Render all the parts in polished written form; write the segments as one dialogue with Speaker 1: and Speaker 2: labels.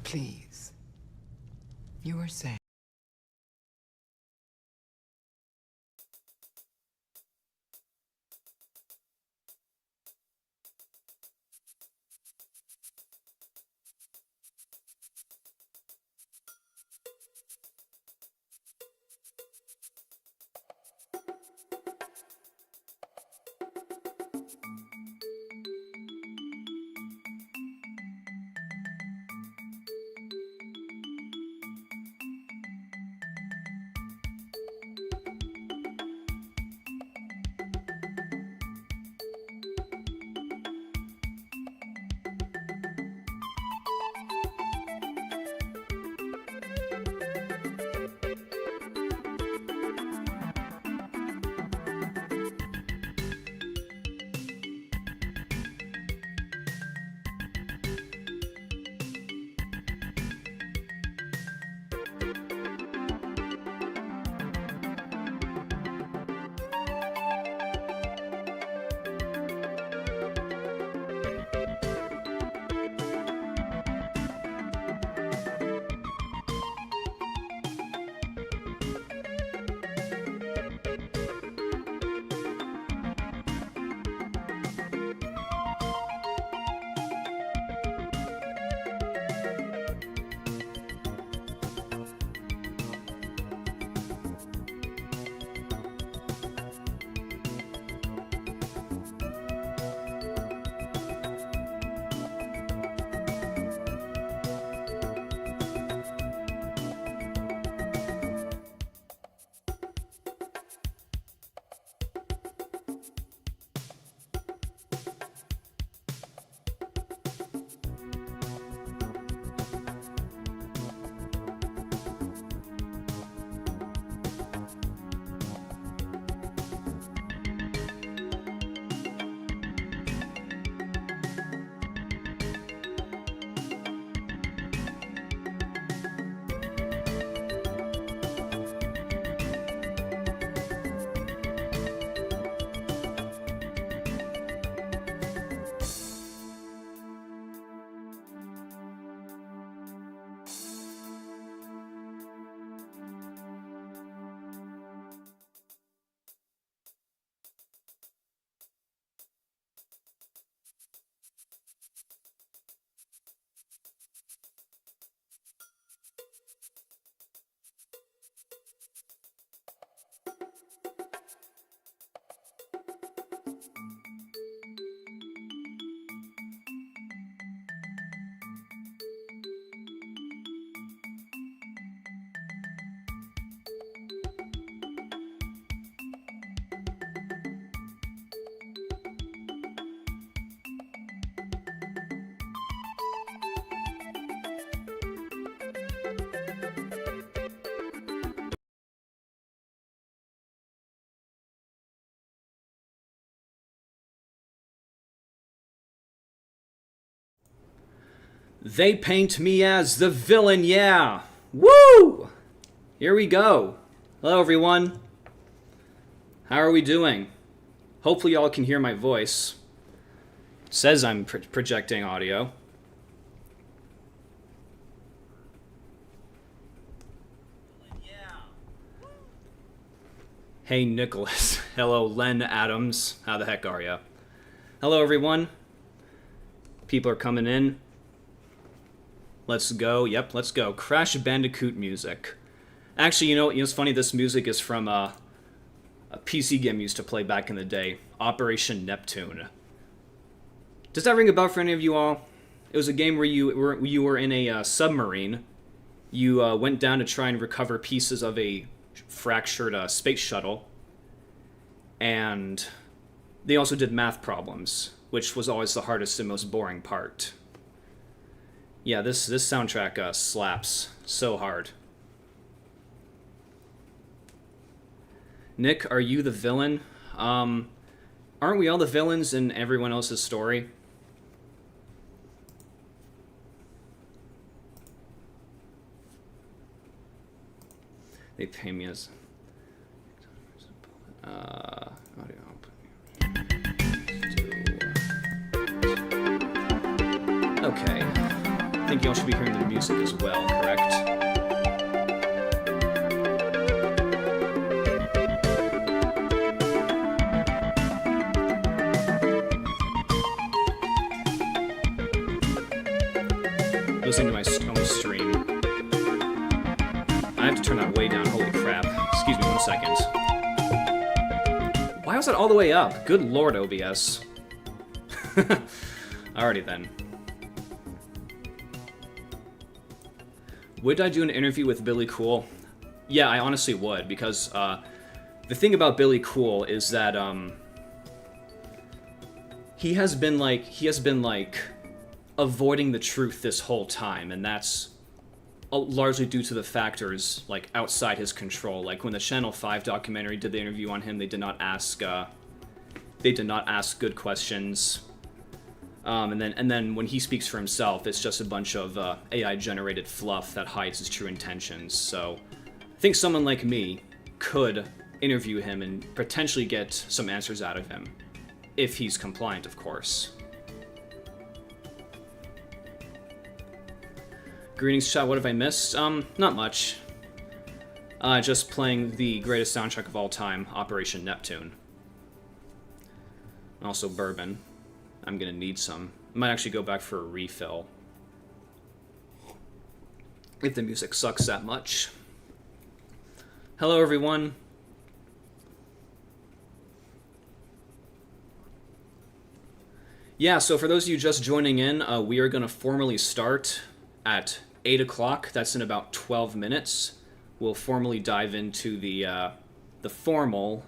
Speaker 1: Please. You were saying.
Speaker 2: They paint me as the villain, yeah! Woo! Here we go. Hello, everyone. How are we doing? Hopefully y'all can hear my voice. It says I'm projecting audio. Hey, Nicholas. Hello, Len Adams. How the heck are ya? Hello, everyone. People are coming in. Let's go. Yep, let's go. Crash Bandicoot music. Actually, you know what's funny? This music is from a PC game I used to play back in the day. Operation Neptune. Does that ring a bell for any of you all? It was a game where you were in a submarine. You went down to try and recover pieces of a fractured space shuttle. And they also did math problems, which was always the hardest and most boring part. Yeah, this soundtrack slaps so hard. Nick, are you the villain? Aren't we all the villains in everyone else's story? They pay me as... Okay. think you all should be hearing the music as well, correct? Listening to my own stream. I have to turn that way down, holy crap. Excuse me 1 second. Why was that all the way up? Good lord, OBS. Alrighty then. Would I do an interview with Billy Coull? Yeah, I honestly would, because the thing about Billy Coull is that he has been like avoiding the truth this whole time, and that's largely due to the factors like outside his control. Like when the Channel 5 documentary did the interview on him, they did not ask good questions. And then when he speaks for himself, it's just a bunch of AI generated fluff that hides his true intentions. So I think someone like me could interview him and potentially get some answers out of him, if he's compliant, of course. Greetings, chat. What have I missed? Not much. Just playing the greatest soundtrack of all time, Operation Neptune. Also bourbon. I'm gonna need some. I might actually go back for a refill. If the music sucks that much. Hello, everyone. Yeah, so for those of you just joining in, we are gonna formally start at 8 o'clock. That's in about 12 minutes. We'll formally dive into the formal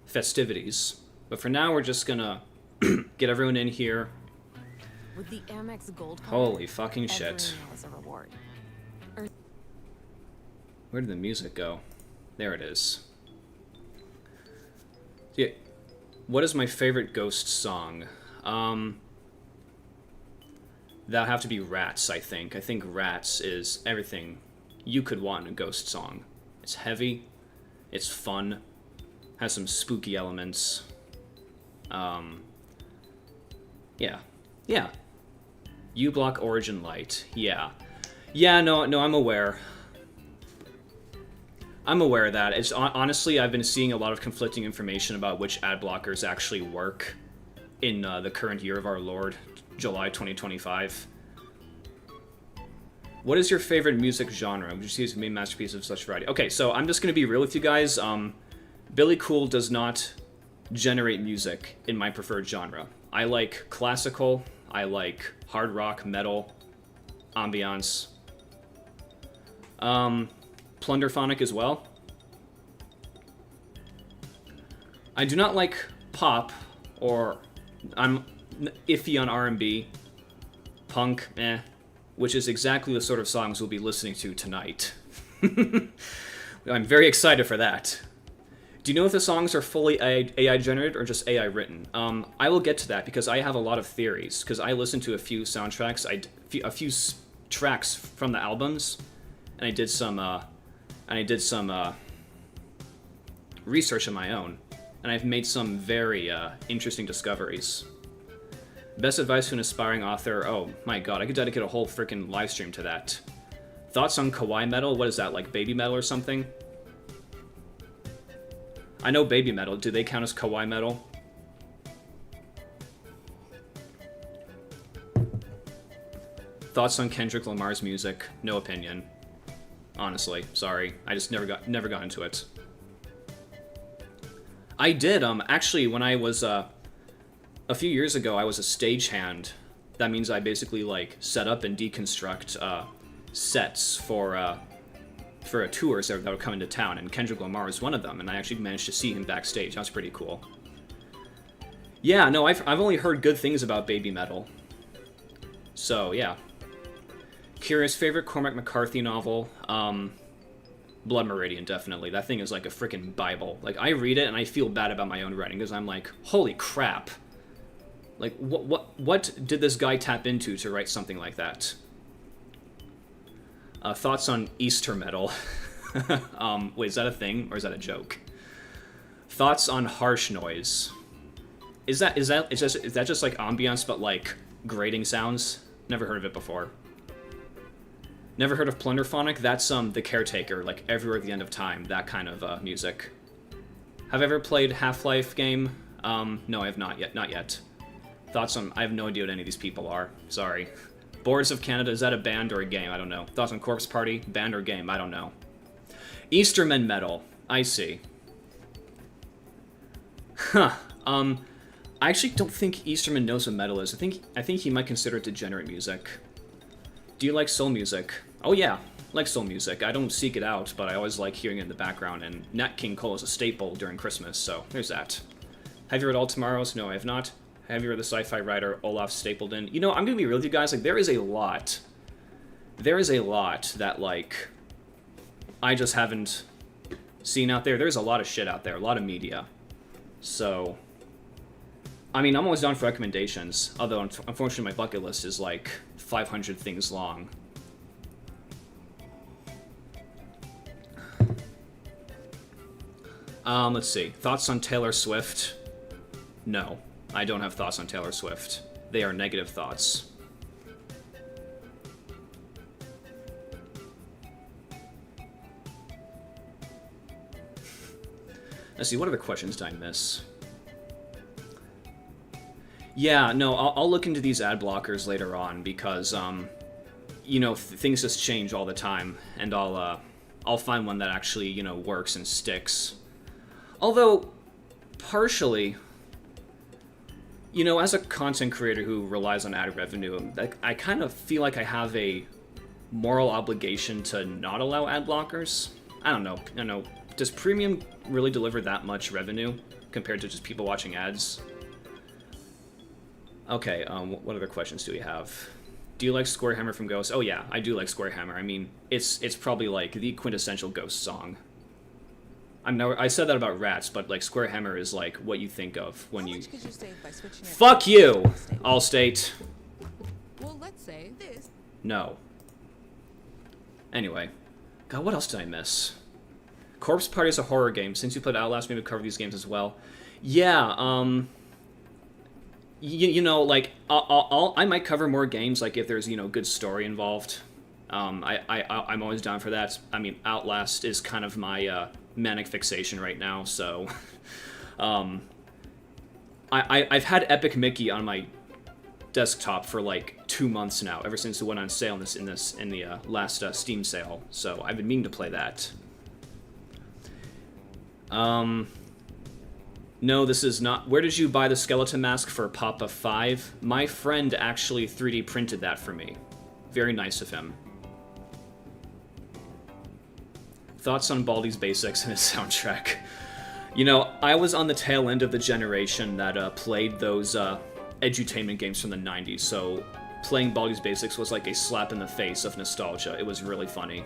Speaker 2: festivities. But for now, we're just gonna get everyone in here.
Speaker 3: With the Amex Gold card,
Speaker 2: holy fucking shit.
Speaker 3: every meal is a reward.
Speaker 2: Where did the music go? There it is. Yeah. What is my favorite Ghost song? That'll have to be Rats, I think. I think Rats is everything you could want in a Ghost song. It's heavy, it's fun, has some spooky elements. Yeah. U-Block Origin Light. Yeah, no, I'm aware. I'm aware of that. It's honestly, I've been seeing a lot of conflicting information about which ad blockers actually work in the current year of our Lord, July 2025. What is your favorite music genre? Would you see as a main masterpiece of such variety? Okay, so I'm just going to be real with you guys. Billy Coull does not generate music in my preferred genre. I like classical, I like hard rock, metal, ambiance, plunderphonic as well. I do not like pop, or I'm iffy on R&B, punk, which is exactly the sort of songs we'll be listening to tonight. I'm very excited for that. Do you know if the songs are fully AI generated or just AI written? I will get to that because I have a lot of theories. Because I listened to a few soundtracks, a few tracks from the albums, and I did some research on my own, and I've made some very interesting discoveries. Best advice to an aspiring author? Oh my god, I could dedicate a whole freaking live stream to that. Thoughts on kawaii metal? What is that, like baby metal or something? I know baby metal. Do they count as kawaii metal? Thoughts on Kendrick Lamar's music? No opinion. Honestly, sorry. I just never got into it. I did, actually, when I was, a few years ago, I was a stagehand. That means I basically, like, set up and deconstruct, sets for tours that would come into town, and Kendrick Lamar was one of them, and I actually managed to see him backstage. That was pretty cool. Yeah, no, I've only heard good things about baby metal. So, yeah. Curious, favorite Cormac McCarthy novel? Blood Meridian, definitely. That thing is like a freaking Bible. Like, I read it and I feel bad about my own writing, because I'm like, holy crap. Like, what did this guy tap into to write something like that? Thoughts on Easter metal? Wait, is that a thing, or is that a joke? Thoughts on harsh noise? Is that just like ambiance, but like grating sounds? Never heard of it before. Never heard of Plunderphonic? That's the Caretaker, like Everywhere at the End of Time, that kind of music. Have I ever played Half-Life game? No, I have not yet. Not yet. Thoughts on... I have no idea what any of these people are. Sorry. Boards of Canada, is that a band or a game? I don't know. Thoughts on Corpse Party? Band or game? I don't know. Easterman Metal. I see. Huh. I actually don't think Easterman knows what metal is. I think he might consider it degenerate music. Do you like soul music? Oh yeah, I like soul music. I don't seek it out, but I always like hearing it in the background, and Nat King Cole is a staple during Christmas, so there's that. Have you read All Tomorrows? No, I have not. Have you read the sci-fi writer Olaf Stapledon? You know, I'm gonna be real with you guys, like, there is a lot that, like, I just haven't seen out there. There's a lot of shit out there, a lot of media. So, I mean, I'm always down for recommendations, although unfortunately my bucket list is like 500 things long. Let's see. Thoughts on Taylor Swift? No, I don't have thoughts on Taylor Swift. They are negative thoughts. Let's see, what other questions did I miss? Yeah, no, I'll look into these ad blockers later on because, you know, things just change all the time, and I'll find one that actually, you know, works and sticks. Although, partially, you know, as a content creator who relies on ad revenue, I kind of feel like I have a moral obligation to not allow ad blockers. I don't know. Does premium really deliver that much revenue compared to just people watching ads? Okay, what other questions do we have? Do you like Square Hammer from Ghost? Oh yeah, I do like Square Hammer. I mean, it's probably like the quintessential Ghost song. I said that about Rats, but like Square Hammer is like what you think of when you... Fuck you, Allstate.
Speaker 3: Well, let's say this.
Speaker 2: No. Anyway. God, what else did I miss? Corpse Party is a horror game. Since you played Outlast, maybe cover these games as well. Yeah, you know, like, I might cover more games, like, if there's, you know, good story involved. I'm always down for that. I mean, Outlast is kind of my, manic fixation right now, so... I've had Epic Mickey on my desktop for, like, 2 months now, ever since it went on sale in the last, Steam sale, so I've been meaning to play that. No, this is not... Where did you buy the skeleton mask for Papa 5? My friend actually 3D printed that for me. Very nice of him. Thoughts on Baldi's Basics and his soundtrack? You know, I was on the tail end of the generation that played those edutainment games from the 90s, so playing Baldi's Basics was like a slap in the face of nostalgia. It was really funny.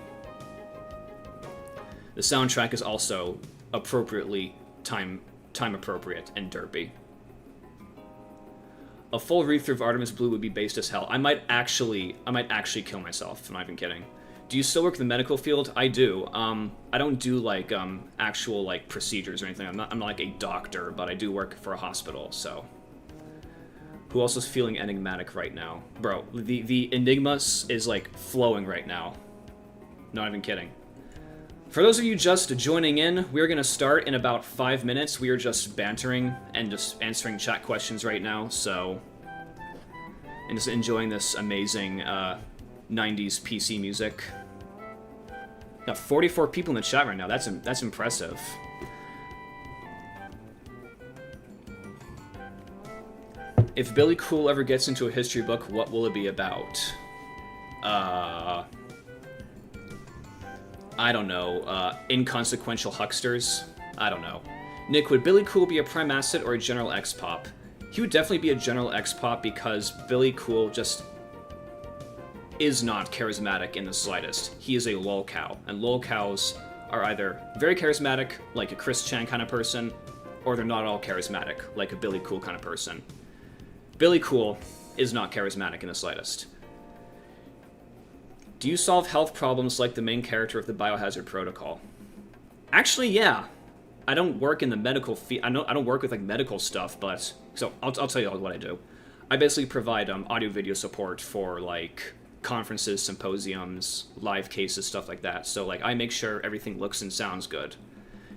Speaker 2: The soundtrack is also appropriately time appropriate and derpy. A full read-through of Artemis Blue would be based as hell. I might actually kill myself, I'm not even kidding. Do you still work in the medical field? I do. I don't do like actual like procedures or anything. I'm not like a doctor, but I do work for a hospital, so. Who else is feeling enigmatic right now? Bro, the enigma is like flowing right now. Not even kidding. For those of you just joining in, we're going to start in about 5 minutes. We are just bantering and just answering chat questions right now, so... And just enjoying this amazing 90s PC music. Got 44 people in the chat right now. That's impressive. If Billy Coull ever gets into a history book, what will it be about? I don't know, inconsequential hucksters? I don't know. Nick, would Billy Coull be a prime asset or a general X-pop? He would definitely be a general X-pop because Billy Coull just is not charismatic in the slightest. He is a lolcow, and lolcows are either very charismatic, like a Chris Chan kind of person, or they're not all charismatic, like a Billy Coull kind of person. Billy Coull is not charismatic in the slightest. Do you solve health problems like the main character of the Biohazard Protocol? Actually, yeah. I don't work in the medical field. I don't work with like medical stuff, but so I'll tell you what I do. I basically provide audio video support for like conferences, symposiums, live cases, stuff like that. So, like, I make sure everything looks and sounds good.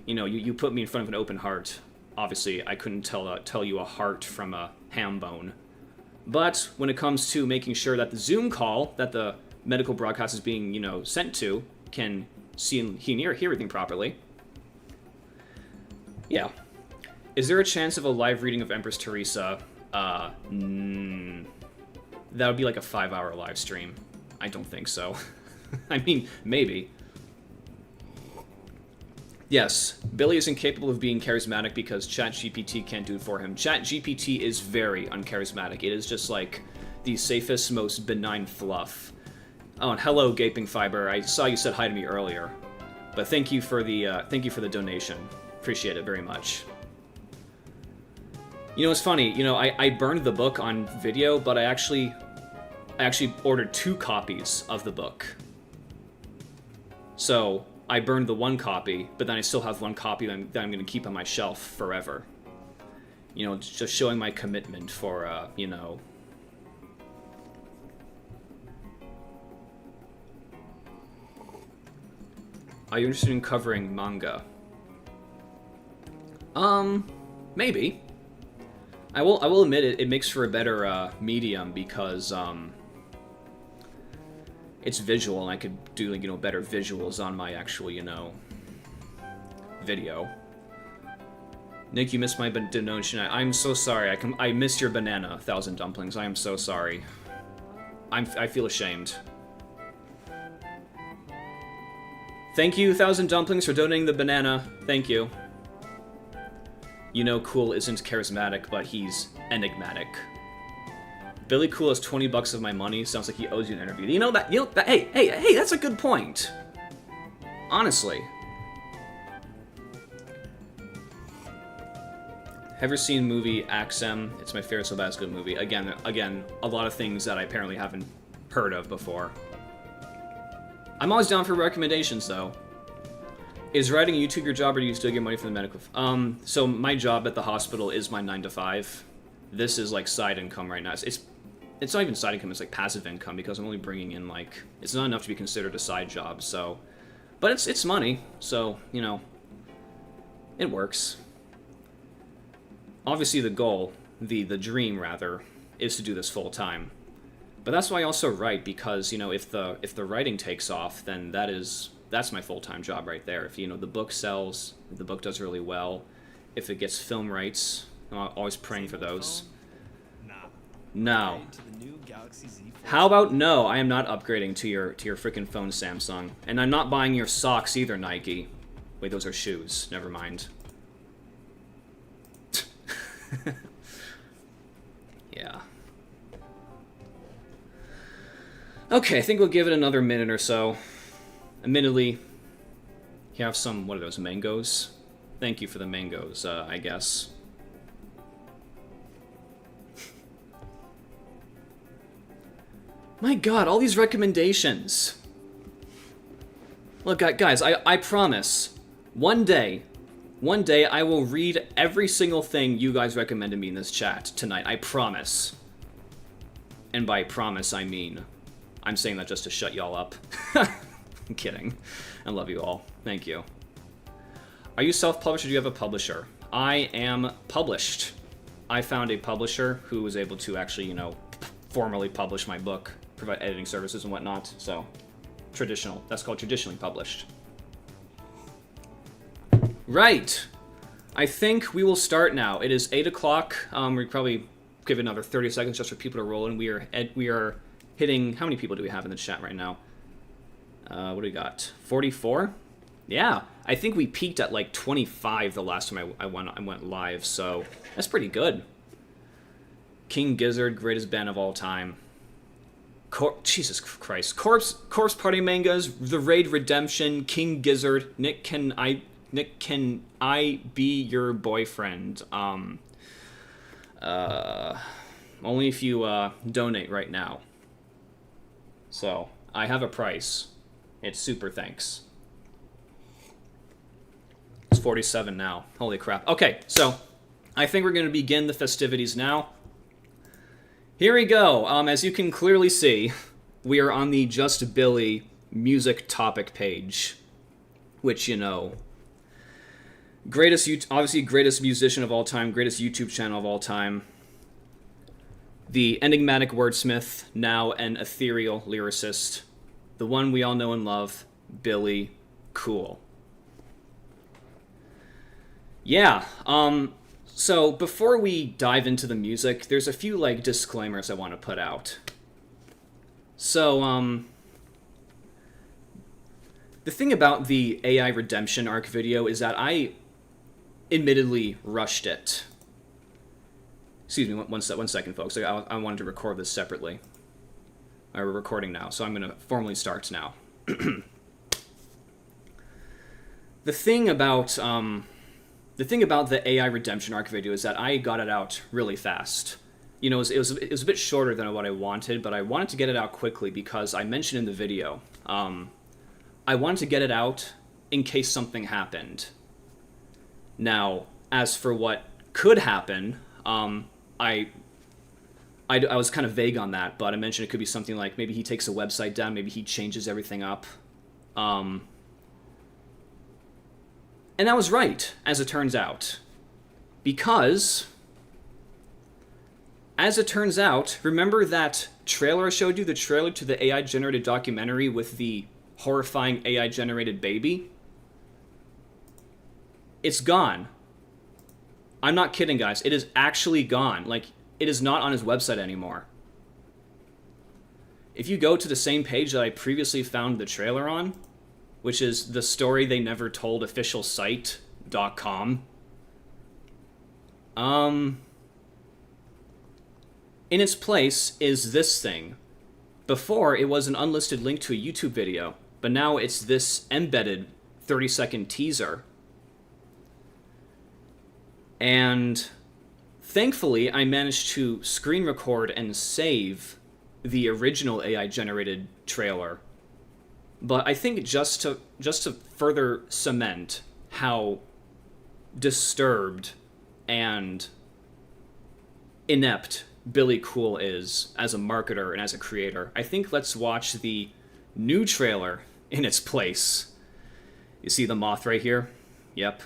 Speaker 2: You know, you put me in front of an open heart. Obviously, I couldn't tell you a heart from a ham bone. But when it comes to making sure that the Zoom call that the medical broadcast is being, you know, sent to can see and hear everything properly. Yeah. Is there a chance of a live reading of Empress Teresa? That would be like a 5-hour live stream. I don't think so. I mean, maybe. Yes, Billy is incapable of being charismatic because ChatGPT can't do it for him. ChatGPT is very uncharismatic. It is just like the safest, most benign fluff. Oh, and hello, Gaping Fiber. I saw you said hi to me earlier, but thank you for the donation. Appreciate it very much. You know, it's funny. You know, I burned the book on video, but I actually ordered 2 copies of the book. So I burned the 1 copy, but then I still have 1 copy that I'm going to keep on my shelf forever. You know, just showing my commitment for, you know... Are you interested in covering manga? Maybe. I will admit it makes for a better, medium because, it's visual, and I could do, you know, better visuals on my actual, you know, video. Nick, you missed my donation. I'm so sorry. I missed your banana, 1,000 dumplings. I am so sorry. I feel ashamed. Thank you, 1,000 dumplings, for donating the banana. Thank you. You know, Cool isn't charismatic, but he's enigmatic. Billy Coull has 20 bucks of my money. Sounds like he owes you an interview. You know that, hey, that's a good point. Honestly. Have you seen movie Axem? It's my favorite So Bad It's Good movie. Again, a lot of things that I apparently haven't heard of before. I'm always down for recommendations, though. Is writing YouTube your job, or do you still get money from the medical? So my job at the hospital is my 9 to 5. This is like side income right now. It's not even side income, it's like passive income, because I'm only bringing in, like, it's not enough to be considered a side job, so... But it's money, so, you know, it works. Obviously the goal, the dream, rather, is to do this full-time. But that's why I also write, because, you know, if the writing takes off, then that's my full-time job right there. If, you know, the book sells, if the book does really well, if it gets film rights, I'm always praying for those. No. How about no? I am not upgrading to your freaking phone, Samsung. And I'm not buying your socks either, Nike. Wait, those are shoes. Never mind. Yeah. Okay, I think we'll give it another minute or so. Admittedly, you have some, what are those, mangoes? Thank you for the mangoes, I guess. My god, all these recommendations. Look, guys, I promise, one day I will read every single thing you guys recommended me in this chat tonight. I promise. And by promise, I mean, I'm saying that just to shut y'all up. I'm kidding. I love you all. Thank you. Are you self-published or do you have a publisher? I am published. I found a publisher who was able to actually, you know, formally publish my book, provide editing services and whatnot. So, traditional. That's called traditionally published. Right. I think we will start now. It is 8 o'clock. We probably give it another 30 seconds just for people to roll in. We are hitting... How many people do we have in the chat right now? What do we got? 44? Yeah. I think we peaked at like 25 the last time I went live, so that's pretty good. King Gizzard, greatest band of all time. Jesus Christ. Corpse Party Mangas, The Raid Redemption, King Gizzard, Nick, can I be your boyfriend? Only if you donate right now. So, I have a price. It's super thanks. It's 47 now. Holy crap. Okay, so I think we're going to begin the festivities now. Here we go. As you can clearly see, we are on the Just Billy music topic page, which, you know, obviously greatest musician of all time, greatest YouTube channel of all time, the enigmatic wordsmith, now an ethereal lyricist, the one we all know and love, Billy Coull. Yeah, so before we dive into the music, there's a few, like, disclaimers I want to put out. So, the thing about the AI Redemption arc video is that I admittedly rushed it. Excuse me, one second, folks. I wanted to record this separately. We're recording now, so I'm going to formally start now. The thing about the AI Redemption arc video is that I got it out really fast. You know, it was a bit shorter than what I wanted, but I wanted to get it out quickly because I mentioned in the video, I wanted to get it out in case something happened. Now, as for what could happen, I was kind of vague on that, but I mentioned it could be something like maybe he takes a website down, maybe he changes everything up. And that was right, as it turns out. Because, as it turns out, remember that trailer I showed you, the trailer to the AI-generated documentary with the horrifying AI-generated baby? It's gone. I'm not kidding, guys. It is actually gone. Like, it is not on his website anymore. If you go to the same page that I previously found the trailer on, which is the story they never told official site.com, in its place is this thing. Before, it was an unlisted link to a YouTube video, but now it's this embedded 30-second teaser. And thankfully, I managed to screen record and save the original AI-generated trailer. But I think just to further cement how disturbed and inept Billy Coull is as a marketer and as a creator, I think let's watch the new trailer in its place. You see the moth right here? Yep.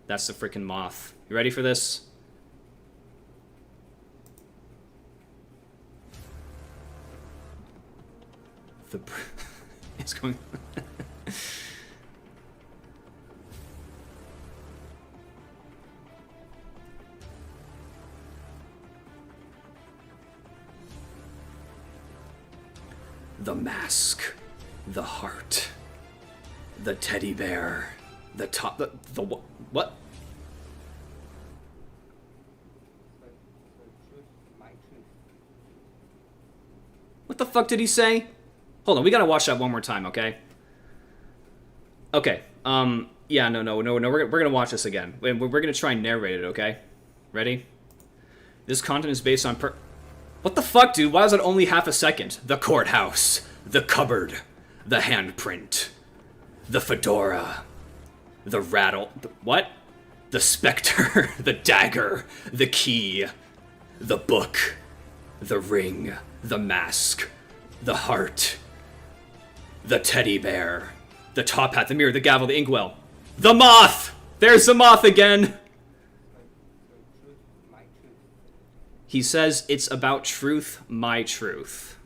Speaker 2: That's the freaking moth. You ready for this? It's going... The mask, the heart, the teddy bear, the top, the what? What the fuck did he say? Hold on, we gotta watch that one more time, okay? Okay, yeah, no, we're gonna watch this again. We're gonna try and narrate it, okay? Ready? This content is based on What the fuck, dude? Why was it only half a second? The courthouse, the cupboard, the handprint, the fedora, the rattle... What? The specter, the dagger, the key, the book, the ring, the mask, the heart, the teddy bear, the top hat, the mirror, the gavel, the inkwell. The moth! There's the moth again! He says it's about truth, my truth.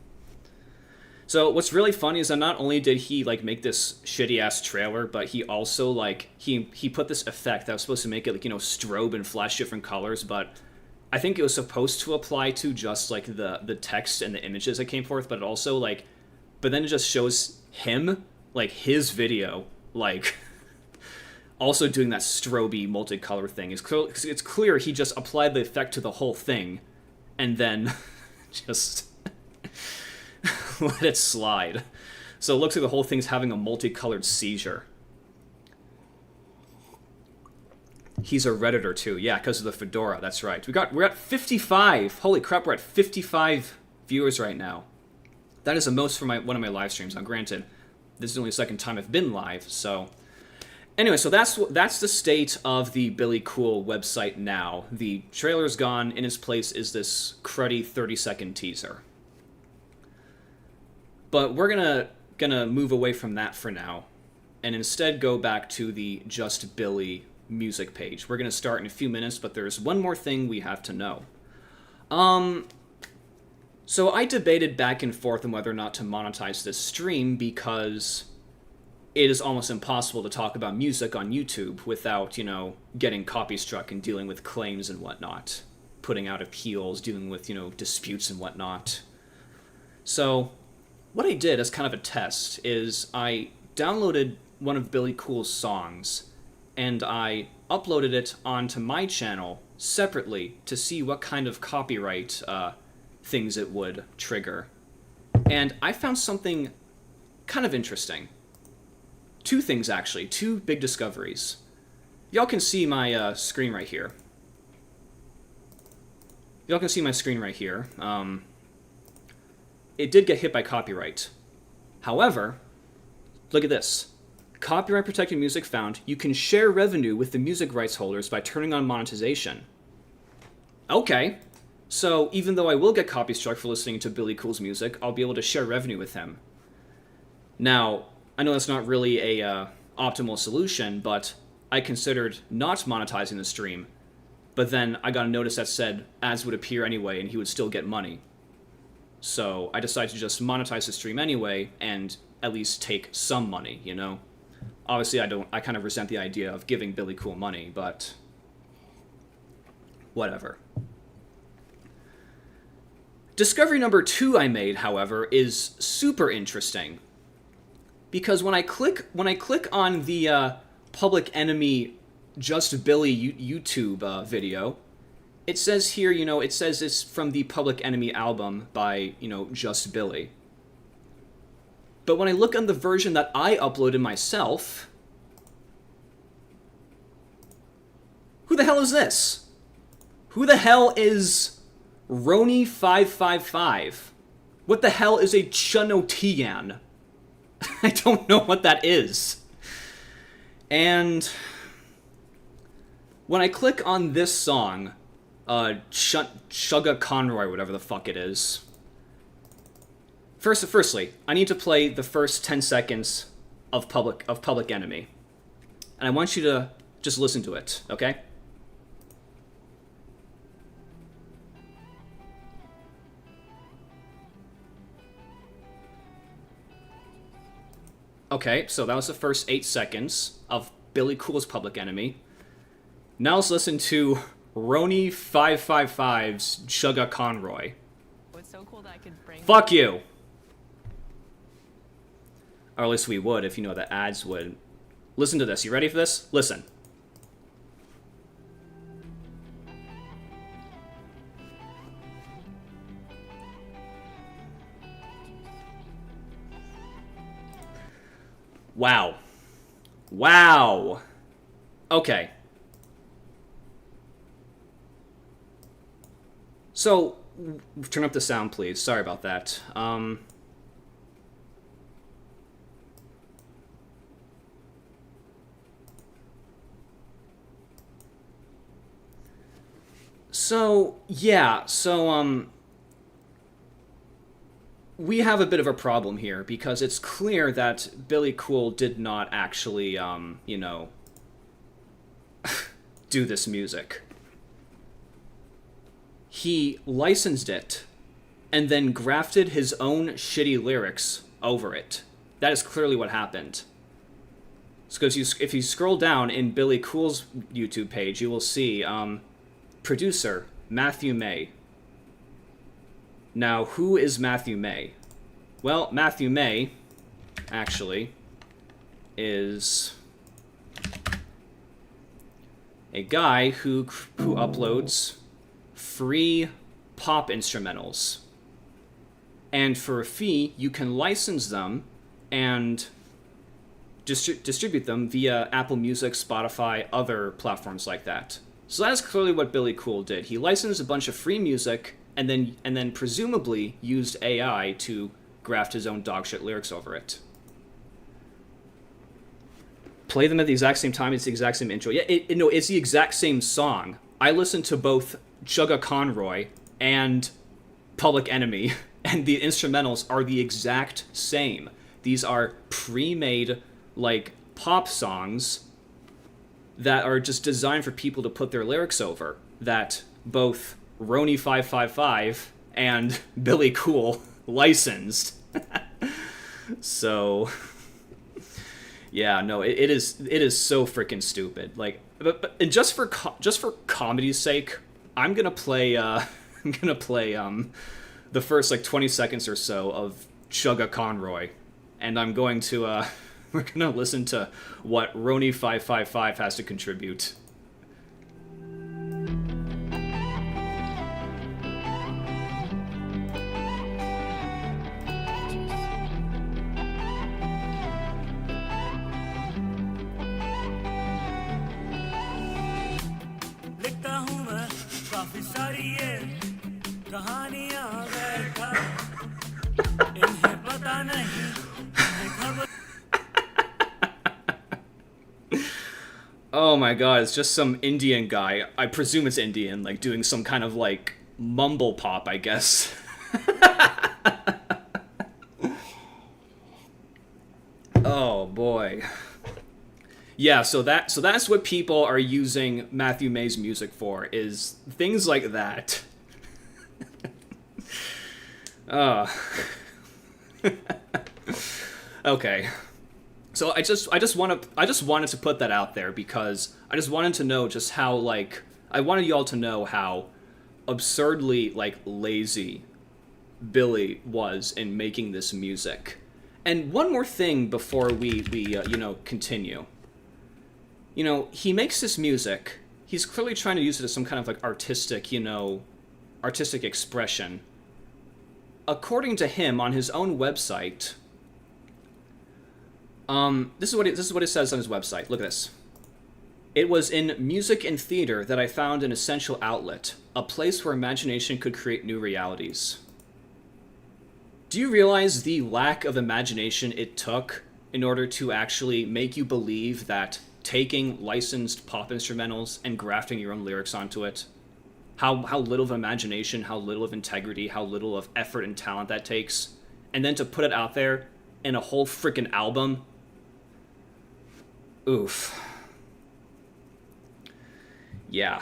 Speaker 2: So what's really funny is that not only did he like make this shitty ass trailer, but he also like he put this effect that was supposed to make it like, you know, strobe and flash different colors, but I think it was supposed to apply to just like the text and the images that came forth, but it also like, but then it just shows him, like his video, like also doing that strobe multicolor thing. It's clear he just applied the effect to the whole thing and then just let it slide. So it looks like the whole thing's having a multicolored seizure. He's a Redditor too, yeah, because of the fedora, that's right. We're at 55, holy crap, we're at 55 viewers right now. That is the most for one of my live streams. Now granted, this is only the second time I've been live, so... Anyway, so that's the state of the Billy Coull website now. The trailer's gone, in its place is this cruddy 30-second teaser. But we're gonna move away from that for now, and instead go back to the Just Billy music page. We're gonna start in a few minutes, but there's one more thing we have to know. So I debated back and forth on whether or not to monetize this stream because it is almost impossible to talk about music on YouTube without, you know, getting copy struck and dealing with claims and whatnot, putting out appeals, dealing with, you know, disputes and whatnot. So what I did as kind of a test is I downloaded one of Billy Coull's songs and I uploaded it onto my channel separately to see what kind of copyright things it would trigger. And I found something kind of interesting. Two things, actually. Two big discoveries. Y'all can see my screen right here. Y'all can see my screen right here. It did get hit by copyright. However, look at this. Copyright protected music found. You can share revenue with the music rights holders by turning on monetization. Okay. So even though I will get copy struck for listening to Billy Coull's music, I'll be able to share revenue with him. Now, I know that's not really a optimal solution, but I considered not monetizing the stream. But then I got a notice that said ads would appear anyway and he would still get money. So I decided to just monetize the stream anyway and at least take some money, you know? Obviously, I kind of resent the idea of giving Billy Coull money, but whatever. Discovery number 2 I made, however, is super interesting. Because when I click on the Public Enemy Just Billy YouTube video, it says here, you know, it says it's from the Public Enemy album by, you know, Just Billy. But when I look on the version that I uploaded myself, who the hell is this? Who the hell is Roni555? What the hell is a Chunotian? I don't know what that is. And when I click on this song, Chugga Conroy, whatever the fuck it is. Firstly, I need to play the first 10 seconds of Public Enemy. And I want you to just listen to it, okay? Okay, so that was the first 8 seconds of Billy Coull's Public Enemy. Now let's listen to Roni555's Chugga Conroy.
Speaker 4: It's so cool that I could bring.
Speaker 2: Fuck you! Or at least we would if you know that ads would. Listen to this. You ready for this? Listen. Wow. Wow. Okay. So, turn up the sound, please. Sorry about that. We have a bit of a problem here, because it's clear that Billy Coull did not actually, you know, do this music. He licensed it, and then grafted his own shitty lyrics over it. That is clearly what happened. Because if you scroll down in Billy Coull's YouTube page, you will see, producer, Matthew May. Now, who is Matthew May? Well, Matthew May, actually, is a guy who uploads free pop instrumentals. And for a fee, you can license them and distribute them via Apple Music, Spotify, other platforms like that. So that is clearly what Billy Coull did. He licensed a bunch of free music and then presumably used AI to graft his own dogshit lyrics over it. Play them at the exact same time. It's the exact same intro. Yeah, it's the exact same song. I listened to both Chugga Conroy and Public Enemy and the instrumentals are the exact same. These are pre-made, like, pop songs that are just designed for people to put their lyrics over, that both Rony555 and Billy Coull licensed. So, yeah, no, it is so freaking stupid. Like, and just for comedy's sake, I'm gonna play the first like 20 seconds or so of Chugga Conroy, and I'm going to we're gonna listen to what Rony555 has to contribute. Oh my god, it's just some Indian guy. I presume it's Indian, like doing some kind of like mumble pop, I guess. Oh boy. Yeah, so that's what people are using Matthew May's music for, is things like that. Okay. So I just wanted to put that out there because I just wanted to know just how, like, I wanted y'all to know how absurdly, like, lazy Billy was in making this music. And one more thing before we continue. You know, he makes this music. He's clearly trying to use it as some kind of like artistic expression. According to him, on his own website, this is what it says on his website. Look at this. It was in music and theater that I found an essential outlet, a place where imagination could create new realities. Do you realize the lack of imagination it took in order to actually make you believe that taking licensed pop instrumentals and grafting your own lyrics onto it, how little of imagination, how little of integrity, how little of effort and talent that takes, and then to put it out there in a whole freaking album? Oof. Yeah.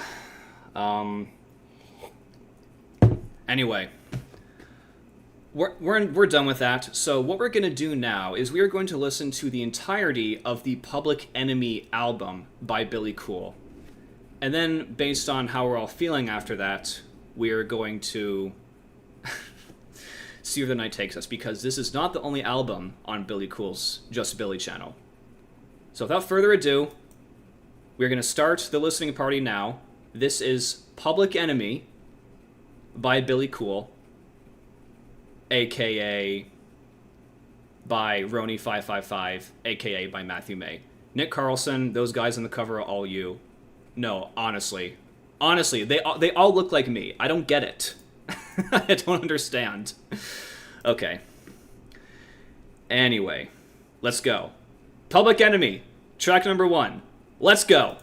Speaker 2: Anyway. We're done with that. So what we're going to do now is we are going to listen to the entirety of the Public Enemy album by Billy Coull. And then, based on how we're all feeling after that, we're going to see where the night takes us, because this is not the only album on Billy Coull's Just Billy channel. So without further ado, we're going to start the listening party now. This is Public Enemy by Billy Coull, a.k.a. by Rony555, a.k.a. by Matthew May. Nick Carlson, those guys on the cover are all you. No, honestly, they all look like me. I don't get it. I don't understand. Okay. Anyway, let's go. Public Enemy, track number 1. Let's go.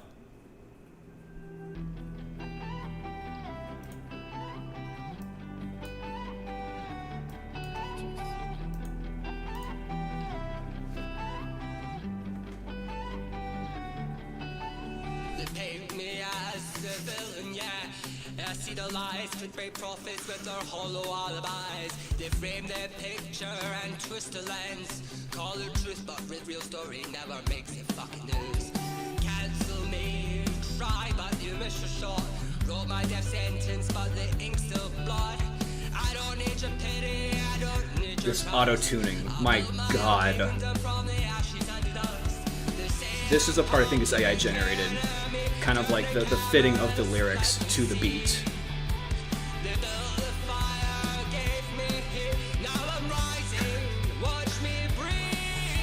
Speaker 5: The lies with great profits with their hollow alibis. They frame their picture and twist the lens. Call it truth, but real story never makes it fucking news. Cancel me, cry, but you miss your shot. Wrote my death sentence, but the ink's still blood. I don't need your pity, I don't need your
Speaker 2: this auto-tuning, my god. This is the part I think is AI generated. Kind of like the fitting of the lyrics to the beat.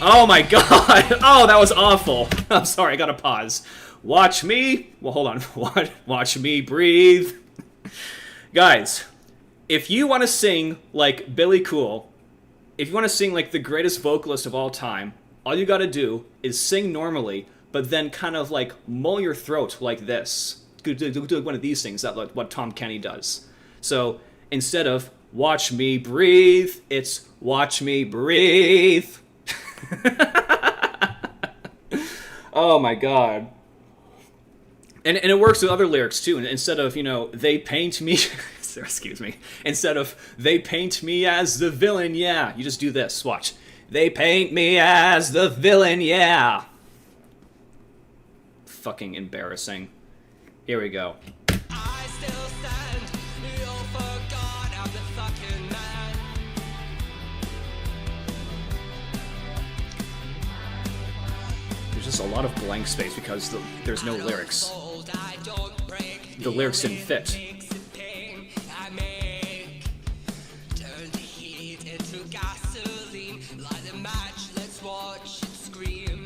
Speaker 2: Oh my god! Oh, that was awful. I'm sorry, I gotta pause. Watch me. Well, hold on. Watch me breathe. Guys, if you want to sing like Billy Coull, if you want to sing like the greatest vocalist of all time, all you gotta do is sing normally, but then kind of like mull your throat like this. Do one of these things, that what Tom Kenny does. So instead of watch me breathe. It's watch me breathe. Oh my god. And it works with other lyrics too. And instead of, you know, they paint me, excuse me, instead of they paint me as the villain, yeah, you just do this. Watch. They paint me as the villain, yeah. Fucking embarrassing. Here we go.
Speaker 5: I still stand. You forgot I'm the fucking man.
Speaker 2: There's just a lot of blank space because there's no lyrics. The lyrics didn't fit.
Speaker 5: Turn the heat into gasoline. Light a match, let's watch it scream.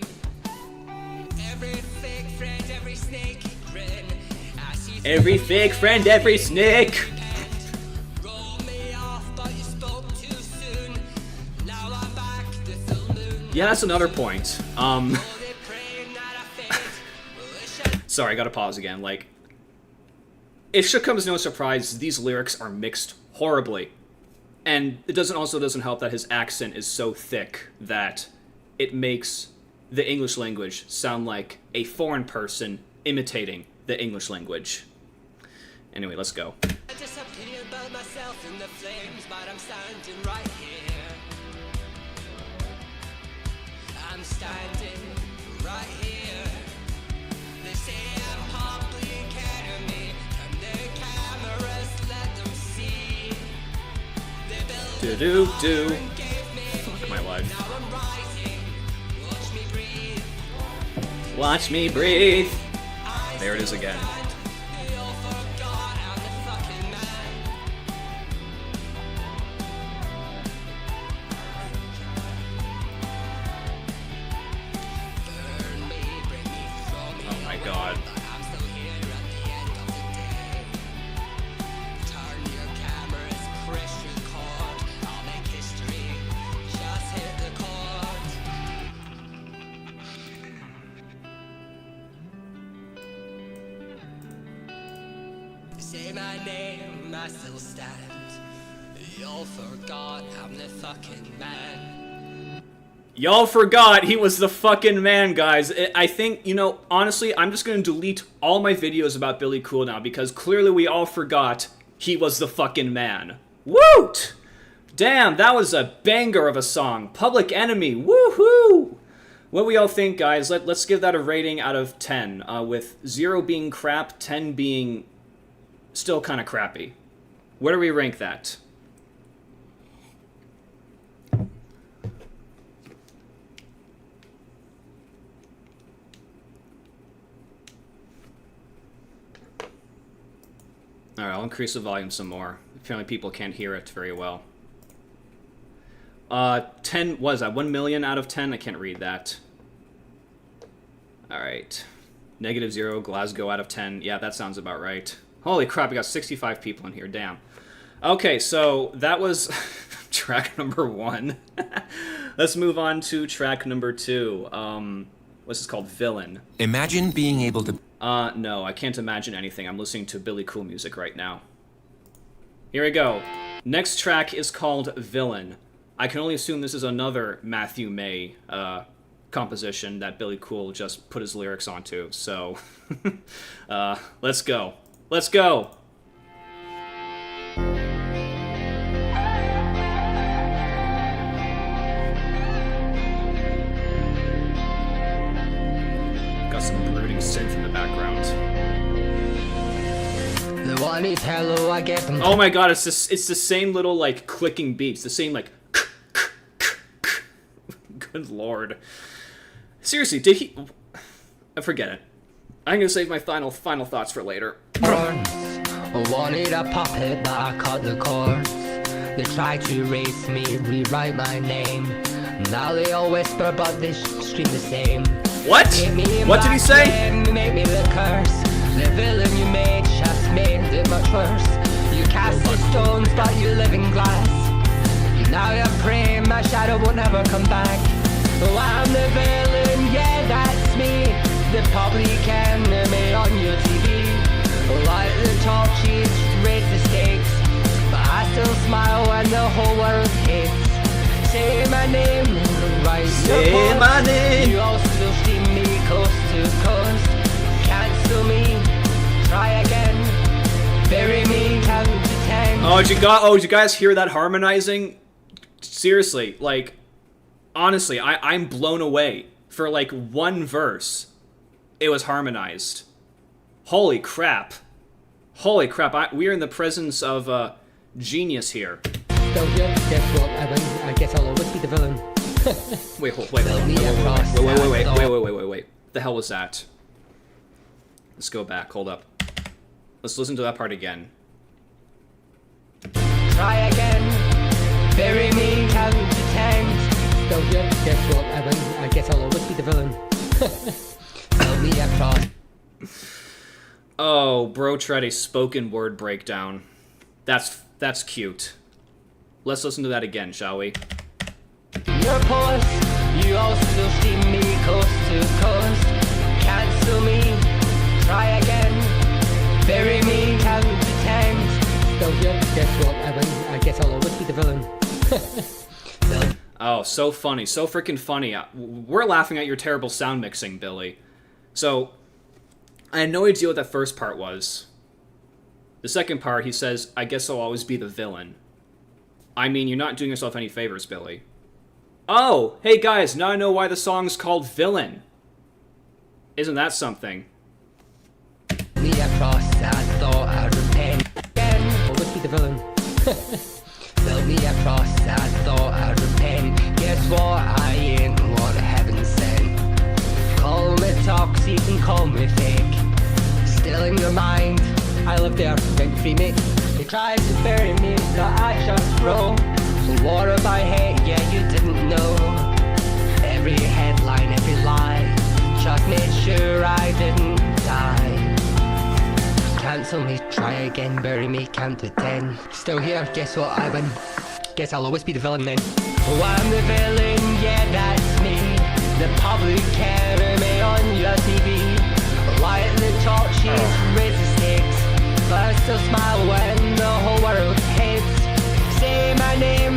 Speaker 5: Every fake friend, every snake grin.
Speaker 2: Every fake friend, every snake.
Speaker 5: Roll me off, but you spoke too soon. Now I'm back, the full moon.
Speaker 2: Yeah, that's another point. Sorry, I gotta pause again. Like, it should come as no surprise, these lyrics are mixed horribly. And it doesn't help that his accent is so thick that it makes the English language sound like a foreign person imitating the English language. Anyway, let's go.
Speaker 5: I disappeared by myself in the flames, but I'm standing right here. I'm standing right here. They say I'm public enemy. Turn their cameras, let them see. They built
Speaker 2: Do-do-do.
Speaker 5: and gave me.
Speaker 2: Fuck my life.
Speaker 5: Now I'm rising. Watch me breathe.
Speaker 2: Watch me breathe. There it is again.
Speaker 5: You all forgot I'm the fucking man. Burn me, bring me, throw me.
Speaker 2: Oh my god.
Speaker 5: But I'm still here at the end of the day. Turn your cameras, press record. I'll make history. Just hit the chord. Say my name, I still stand. Y'all forgot I'm the fucking man.
Speaker 2: Y'all forgot he was the fucking man, guys. I think, you know, honestly, I'm just gonna delete all my videos about Billy Coull now because clearly we all forgot he was the fucking man. Woot! Damn, that was a banger of a song. Public Enemy, woohoo! What do we all think, guys? Let's give that a rating out of 10, with 0 being crap, 10 being still kind of crappy. Where do we rank that? Alright, I'll increase the volume some more. Apparently people can't hear it very well. 10, what is that, 1 million out of 10? I can't read that. Alright. -0, Glasgow out of 10. Yeah, that sounds about right. Holy crap, we got 65 people in here, damn. Okay, so that was track number 1. Let's move on to track number 2. What's this called? Villain.
Speaker 6: Imagine being able to...
Speaker 2: No, I can't imagine anything. I'm listening to Billy Coull music right now. Here we go. Next track is called Villain. I can only assume this is another Matthew May composition that Billy Coull just put his lyrics onto. So, let's go. Let's go! Got some brooding synth in the background.
Speaker 5: The one is hello, I get them.
Speaker 2: Oh my god, it's the same little, like, clicking beats. The same, like... Good lord. Seriously, did he... Forget it. I'm gonna save my final thoughts for later.
Speaker 5: Wanted a puppet, but I cut the cords. They tried to erase me, rewrite my name. Now they all whisper, but they scream the same.
Speaker 2: What? What did he say?
Speaker 5: Make me the curse. The villain you made just made it much worse. You cast the stones, but you live in glass. Now you're praying my shadow will never come back. Oh, I'm the villain, yeah, that's me. The public enemy on your TV. Light the torches, raise the stakes. But I still smile when the whole world hates. Say my name, right?
Speaker 2: Say my name.
Speaker 5: You all still see me coast to coast. Cancel me, try again. Bury me, count to 10.
Speaker 2: Oh, did you guys hear that harmonizing? Seriously, like, honestly, I'm blown away. For like one verse, it was harmonized. Holy crap. Holy crap, we are in the presence of genius here.
Speaker 6: Still here, guess what, Evan? I guess I'll always be the villain.
Speaker 2: Wait. The hell was that? Let's go back, hold up. Let's listen to that part again.
Speaker 5: Try again, bury me, count to 10.
Speaker 6: Still here, guess what, Evan? I guess I'll always be the villain.
Speaker 5: Fill me across.
Speaker 2: Oh, bro tried a spoken word breakdown. That's cute. Let's listen to that again, shall we?
Speaker 5: Your post, you all still see me coast to coast. Cancel me, try again, bury me, count to 10.
Speaker 6: Still here, guess what, Evan? I guess I'll always be the villain.
Speaker 2: Oh, so funny. So freaking funny. We're laughing at your terrible sound mixing, Billy. So, I had no idea what that first part was. The second part, he says, I guess I'll always be the villain. I mean, you're not doing yourself any favors, Billy. Oh, hey guys, now I know why the song's called Villain. Isn't that something?
Speaker 5: Me across, I thought I'd repent again.
Speaker 6: Always be the villain.
Speaker 5: Fill me across, I thought I'd repent. Guess what? I ain't what heaven sent. Call me toxic and call me fake. Still in your mind,
Speaker 6: I live there, rent free, mate.
Speaker 5: they tried to bury me, but I just roll. So what if I hate? Yeah, you didn't know. Every headline, every lie, just made sure I didn't die. Cancel me, try again, bury me, count to 10.
Speaker 6: Still here, guess what, I win. Guess I'll always be the villain then.
Speaker 5: Oh, I'm the villain, yeah, that's me. The public carry me on your TV. Light the torches, raise the stakes, but I still smile when the whole world hates. Say my name,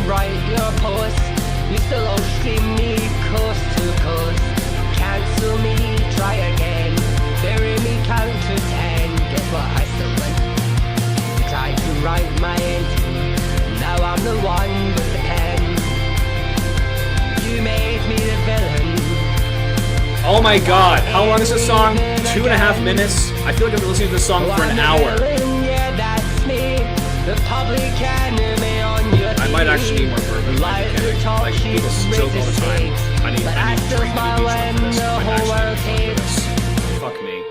Speaker 5: write your post. You still all stream me coast to coast. Cancel me, try again. Bury me, count to 10. Guess what, I still win. Tried to write my end. Now I'm the one with the pen. You made me the villain.
Speaker 2: Oh my god, how long is this song? 2.5 minutes? I feel like I've been listening to this song for an hour.
Speaker 5: Yeah, that's me. The public enemy on your
Speaker 2: I might actually need more bourbon. Like, people joke all the time. I need
Speaker 5: still
Speaker 2: drink
Speaker 5: smile when
Speaker 2: for this.
Speaker 5: the
Speaker 2: I might
Speaker 5: whole world
Speaker 2: actually need
Speaker 5: hates.
Speaker 2: this. Fuck me.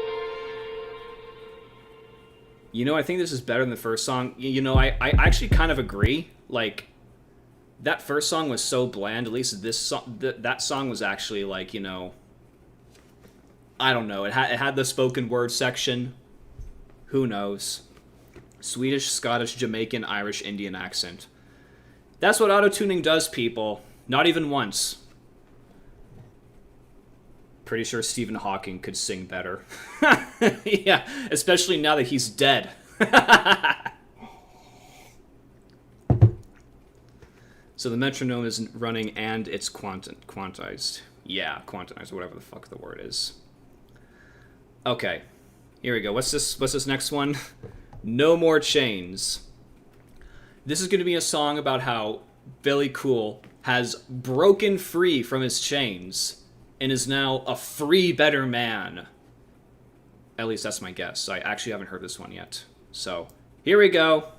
Speaker 2: You know, I think this is better than the first song. You know, I actually kind of agree. Like, that first song was so bland. At least this song, that song was actually like, you know, I don't know. It had the spoken word section. Who knows? Swedish, Scottish, Jamaican, Irish, Indian accent. That's what auto-tuning does, people. Not even once. Pretty sure Stephen Hawking could sing better. Yeah, especially now that he's dead. So the metronome is running and it's quantized. Yeah, quantized, whatever the fuck the word is. Okay, here we go. What's this next one? No More Chains. This is going to be a song about how Billy Coull has broken free from his chains and is now a free, better man. At least that's my guess. I actually haven't heard this one yet. So, here we go.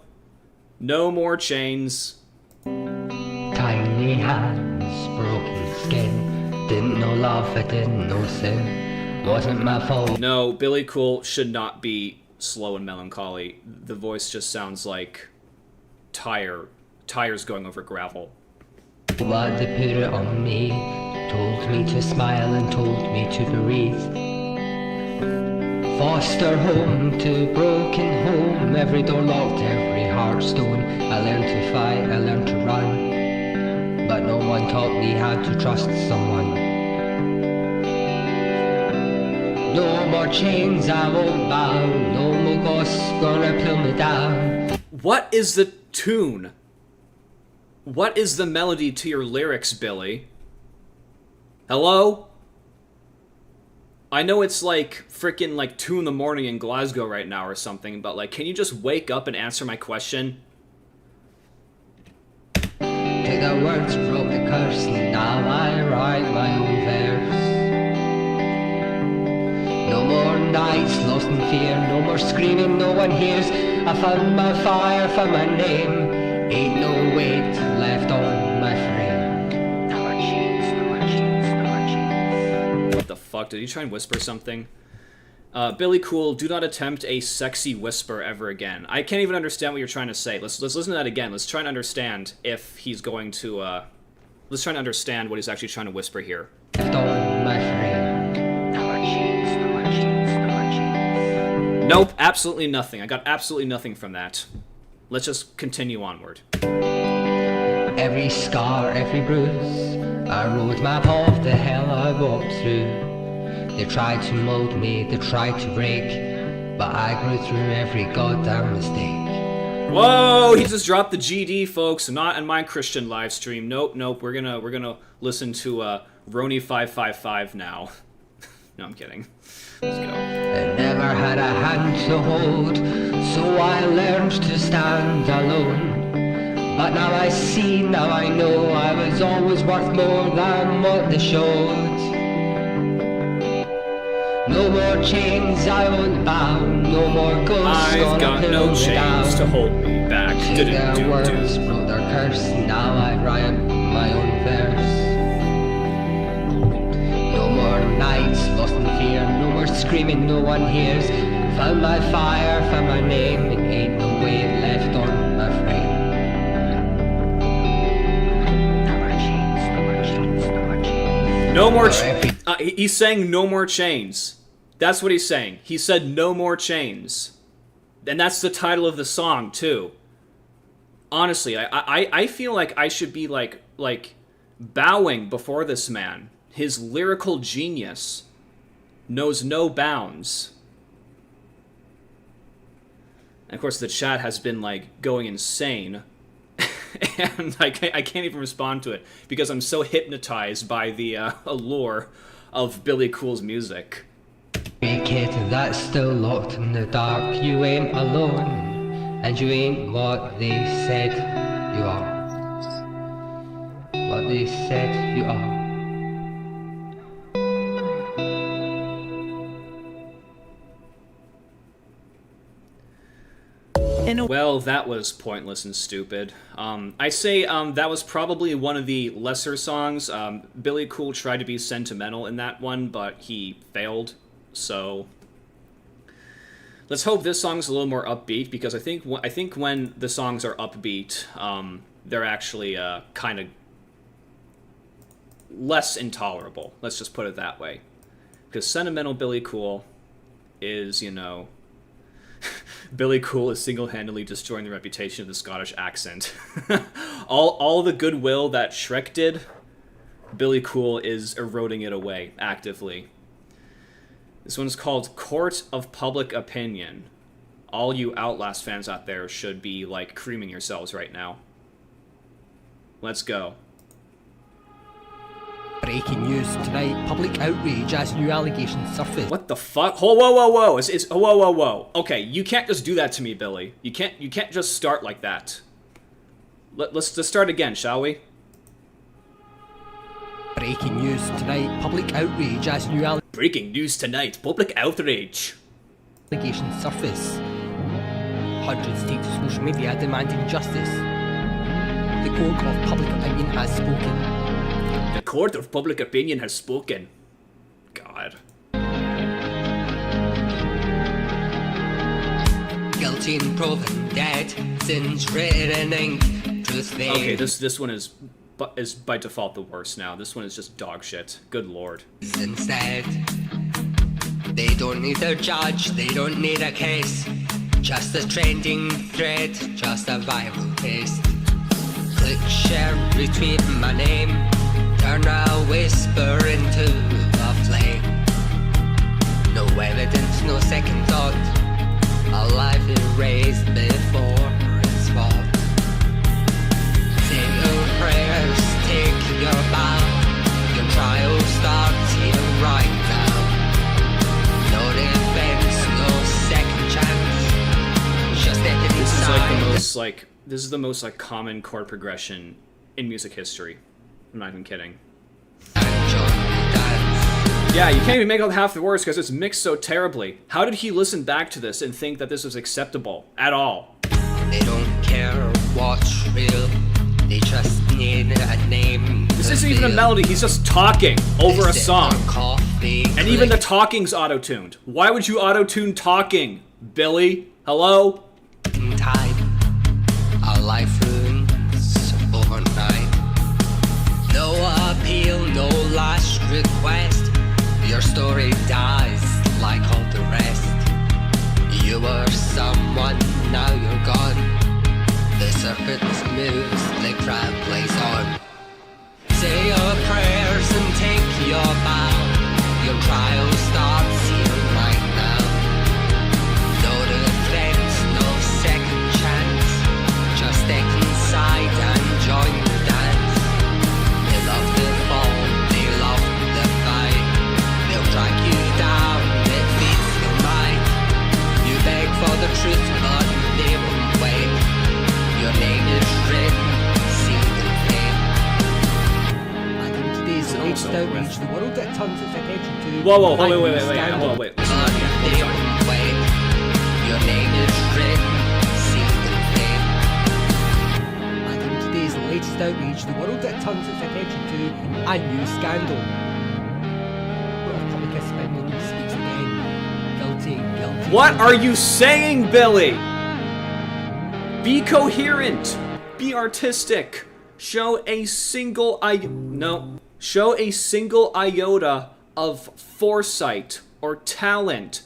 Speaker 2: No More Chains.
Speaker 5: Tiny hands, broken skin. Didn't know love, I didn't know sin. Wasn't my fault.
Speaker 2: No, Billy Coull should not be slow and melancholy. The voice just sounds like tires going over gravel.
Speaker 5: Why'd they put it on me? Told me to smile and told me to breathe. Foster home to broken home. Every door locked, every heart stone. I learned to fight, I learned to run, but no one taught me how to trust someone. No more chains, I won't bow. No more ghosts gonna pull me down.
Speaker 2: What is the tune. What is the melody to your lyrics, Billy? Hello? I know it's like freaking like 2 in the morning in Glasgow right now or something, but like, can you just wake up and answer my question?
Speaker 7: To the words wrote the Carlson, now I write my own verse. No more nights lost in fear, no more screaming no one hears. I found my fire, found my name, ain't no weight left on my frame. No more chains, no more chains, no more chains.
Speaker 2: What the fuck? Did he try and whisper something? Billy Coull, do not attempt a sexy whisper ever again. I can't even understand what you're trying to say. Let's listen to that again. Let's try and understand if he's going to, let's try and understand what he's actually trying to whisper here.
Speaker 7: Left on my frame. No more chains, no more chains, no more chains.
Speaker 2: Nope, absolutely nothing. I got absolutely nothing from that. Let's just continue onward.
Speaker 7: Every scar, every bruise, a roadmap of the hell I walked through. They tried to mold me, they tried to break, but I grew through every goddamn mistake.
Speaker 2: Whoa! He just dropped the GD, folks. Not in my Christian live stream. Nope. We're gonna listen to Roni555 now. No, I'm kidding. Let's go.
Speaker 7: I never had a hand to hold, so I learned to stand alone. But now I see, now I know, I was always worth more than what they showed. No more chains, I won't bow. No more ghosts.
Speaker 2: I've got no chains to hold me back.
Speaker 7: To their words wrote their curse. Now I write my own verse. No more nights lost in fear. No more screaming, no one hears. Found my fire, found my name. It ain't no weight left on my frame. No more chains, no more chains, no more chains.
Speaker 2: No more he's saying no more chains. That's what he's saying. He said no more chains. And that's the title of the song, too. Honestly, I feel like I should be, like bowing before this man. His lyrical genius knows no bounds. And of course, the chat has been, like, going insane. And I can't even respond to it because I'm so hypnotized by the allure of Billy Coull's music.
Speaker 7: Hey kid, that's still locked in the dark. You ain't alone, and you ain't what they said you are. What they said you are.
Speaker 2: Well, that was pointless and stupid. I say that was probably one of the lesser songs. Billy Coull tried to be sentimental in that one, but he failed. So let's hope this song's a little more upbeat, because I think when the songs are upbeat, they're actually kind of less intolerable. Let's just put it that way. Because sentimental Billy Coull is, you know... Billy Coull is single-handedly destroying the reputation of the Scottish accent. all the goodwill that Shrek did, Billy Coull is eroding it away actively. This one's called Court of Public Opinion. All you Outlast fans out there should be, like, creaming yourselves right now. Let's go.
Speaker 8: Breaking news tonight, public outrage as new allegations surface.
Speaker 2: What the fuck? Oh, whoa. Whoa. Okay, you can't just do that to me, Billy. You can't just start like that. Let's just start again, shall we?
Speaker 8: Breaking news tonight, public outrage as new
Speaker 2: Breaking news tonight, public outrage.
Speaker 8: allegations surface. Hundreds take to social media demanding justice. The court of public opinion has spoken.
Speaker 2: The court of public opinion has spoken. God.
Speaker 7: Guilty and proven dead, sins written in ink, truth veiled.
Speaker 2: Okay, this one is by default the worst now. This one is just dog shit. Good lord.
Speaker 7: Instead, they don't need a judge, they don't need a case. Just a trending thread, just a viral paste. Click, share, retweet my name. Turn a whisper into a flame. No evidence, no second thought. A life erased before its fault.
Speaker 2: most like common chord progression in music history. I'm not even kidding. Yeah, you can't even make out half the words because it's mixed so terribly. How did he listen back to this and think that this was acceptable at all?
Speaker 7: They don't care what's real. They just need a name.
Speaker 2: This isn't even a melody. He's just talking over a song. And even the talking's auto-tuned. Why would you auto-tune talking, Billy? Hello?
Speaker 7: Time. Our life ruins overnight. No appeal, no last request. Your story dies like all the rest. You were someone, now you're gone. The serpent moves, the crowd plays on. Say your prayers and take your bow. Your trial starts here right now. No defense, no second chance. Just step inside and join the dance. They love the fall, they love the fight. They'll drag you down, it feeds your mind. You beg for the truth, but they won't wait. Your name is written, sealed in pain.
Speaker 8: And in today's latest outreach, the world that turns its attention to...
Speaker 2: Whoa, wait.
Speaker 8: Scandal.
Speaker 2: Hold on, wait.
Speaker 7: They won't wait. Your name is written, sealed in pain.
Speaker 8: And in today's latest outreach, the world that turns its attention to a new scandal. Republic Spending speaks again. Guilty.
Speaker 2: What are you saying, Billy? Be coherent. Be artistic. Show a single iota of foresight or talent.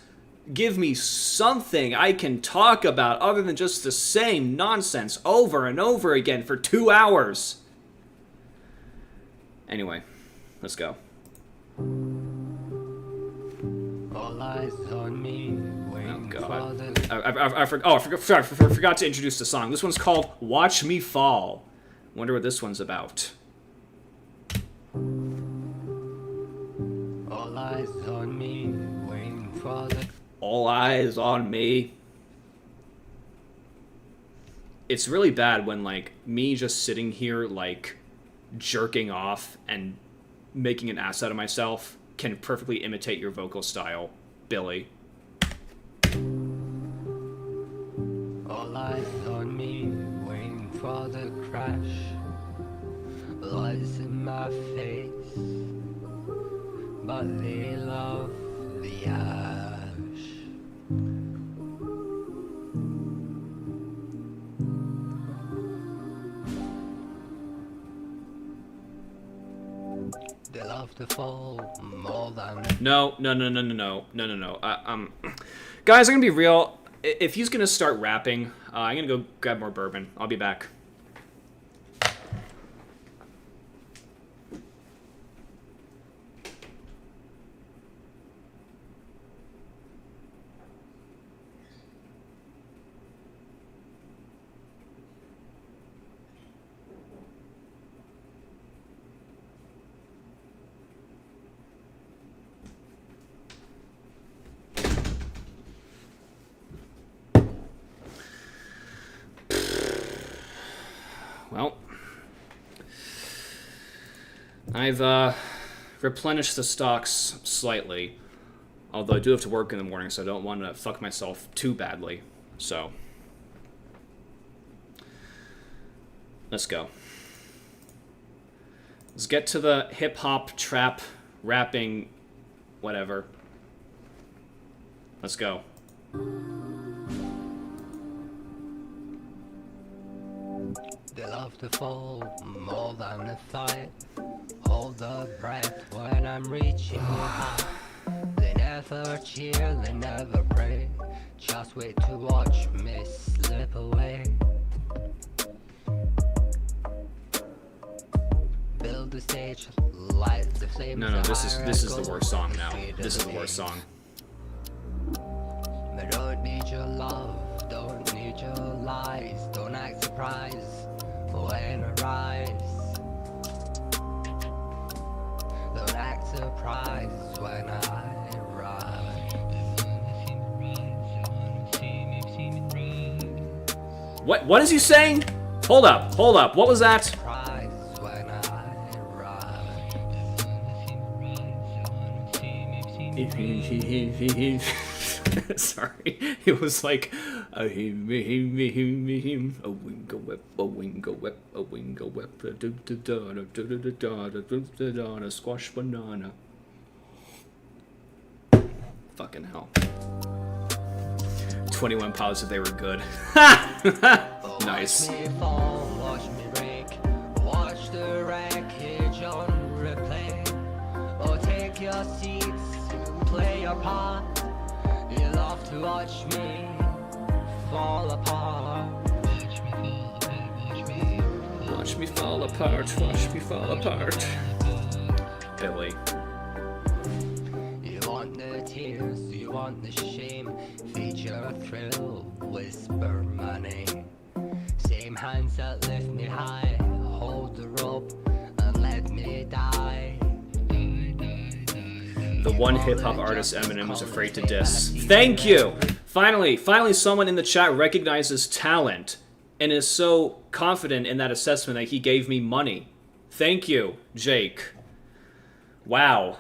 Speaker 2: Give me something I can talk about other than just the same nonsense over and over again for 2 hours. Anyway, let's go.
Speaker 7: All eyes on me.
Speaker 2: Oh God! I forgot to introduce the song. This one's called "Watch Me Fall." Wonder what this one's about.
Speaker 7: All eyes on me, waiting for the...
Speaker 2: All eyes on me. It's really bad when, like, me just sitting here, like, jerking off and making an ass out of myself can perfectly imitate your vocal style, Billy.
Speaker 7: All eyes on me, waiting for the crash. Lies in my face, but they love the ash. They love to fall more than...
Speaker 2: No. Guys, I'm gonna be real. If he's gonna start rapping, I'm gonna go grab more bourbon. I'll be back. Well, I've replenished the stocks slightly, although I do have to work in the morning, so I don't want to fuck myself too badly. So, let's go. Let's get to the hip-hop, trap, rapping, whatever. Let's go.
Speaker 7: They love to fall more than a fight. Hold the breath when I'm reaching high. They never cheer, they never pray. Just wait to watch me slip away. Build the stage, light the flames.
Speaker 2: No, this is the worst song now. This is the worst song.
Speaker 7: I don't need your love, don't need your lies. Don't act surprised when I rise. Don't act surprised when I rise.
Speaker 2: What is he saying? Hold up. What was that? Sorry, it was like a wingo whip, a wingo whip, a wingo whip, a squash banana. Fucking hell. 21 Pilots if they were good. Nice.
Speaker 7: Watch me fall, watch me break, watch the wreckage on replay. Oh, take your seats, play your part. You love to watch me fall apart.
Speaker 2: Watch me fall apart, watch me fall apart. Billy.
Speaker 7: You want the tears, you want the shame, feature thrill, whisper my name. Same hands that lift me high, hold the rope and let me die.
Speaker 2: The one hip-hop artist Eminem was afraid to diss. Thank you! Finally someone in the chat recognizes talent and is so confident in that assessment that he gave me money. Thank you, Jake. Wow.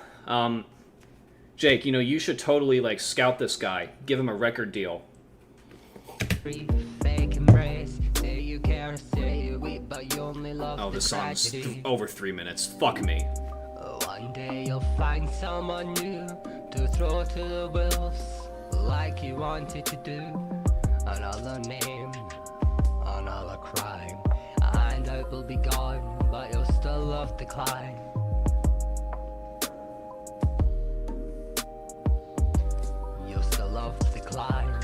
Speaker 2: Jake, you know, you should totally, like, scout this guy. Give him a record deal. Oh, this song's over 3 minutes. Fuck me.
Speaker 7: One day you'll find someone new to throw to the wolves like you wanted to do. Another name, another crime, and I will be gone, but you'll still love to climb. You'll still love to climb.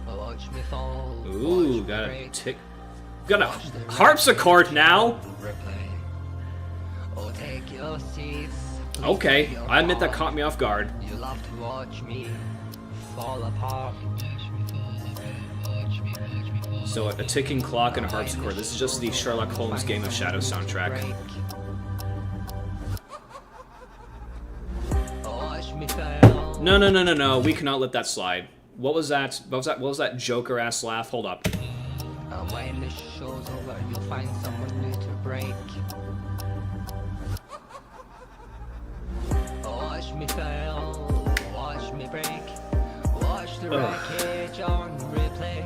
Speaker 7: Watch me fall.
Speaker 2: Ooh, got a tick. Got a harpsichord now. Okay, I admit that caught me off guard.
Speaker 7: You love to watch me fall apart.
Speaker 2: So a ticking clock and a harpsichord. This is just the Sherlock Holmes Game of Shadows soundtrack. No. We cannot let that slide. What was that? What was that Joker ass laugh? Hold up.
Speaker 7: When the show's over, you'll find someone new to break. Watch me fail, watch me break, watch the wreckage on replay.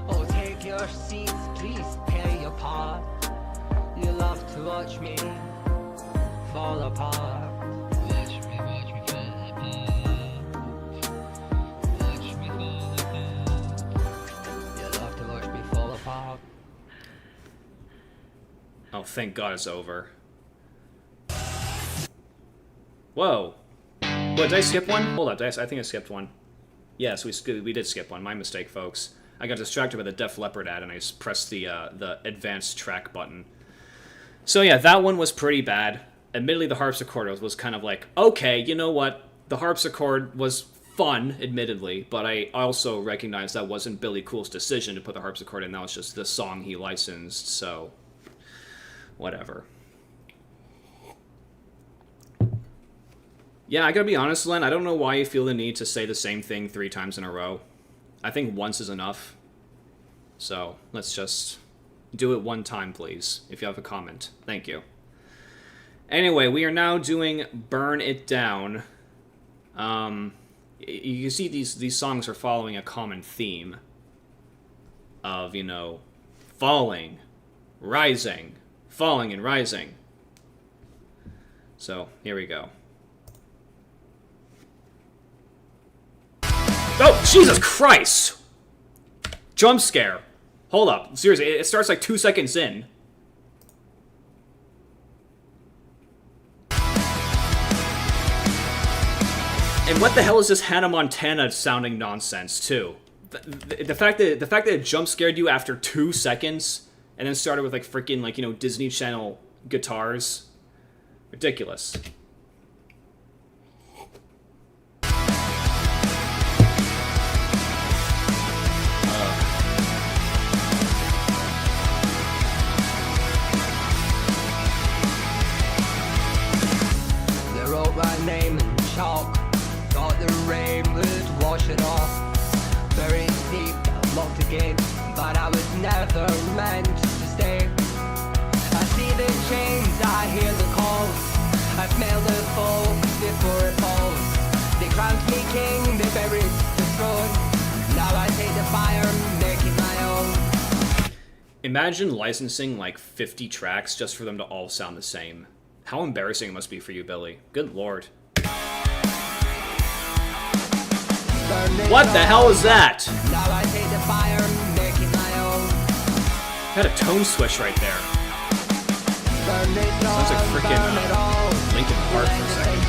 Speaker 7: Oh, take your seats, please play your part. You love to watch me fall apart.
Speaker 2: Oh, thank God it's over. Whoa. What, did I skip one? Hold up, I think I skipped one. Yes, we did skip one. My mistake, folks. I got distracted by the Def Leppard ad and I just pressed the advanced track button. So yeah, that one was pretty bad. Admittedly, the harpsichord was kind of like, okay, you know what? The harpsichord was fun, admittedly, but I also recognized that wasn't Billy Coull's decision to put the harpsichord in. That was just the song he licensed, so whatever. Yeah, I gotta be honest, Len, I don't know why you feel the need to say the same thing 3 times in a row. I think once is enough. So, let's just do it one time, please, if you have a comment. Thank you. Anyway, we are now doing Burn It Down. You can see these songs are following a common theme of, you know, falling, rising, falling and rising. So, here we go. Oh, Jesus Christ! Jump scare. Hold up. Seriously, it starts like 2 seconds in. And what the hell is this Hannah Montana sounding nonsense, too? The fact that it jump scared you after 2 seconds and then started with like freaking, like, you know, Disney Channel guitars. Ridiculous.
Speaker 7: They wrote my name in chalk, thought the rain would wash it off.
Speaker 2: Imagine licensing like 50 tracks just for them to all sound the same. How embarrassing it must be for you, Billy. Good lord. What the hell is that? Had a tone switch right there. Sounds like freaking Linkin Park for a second.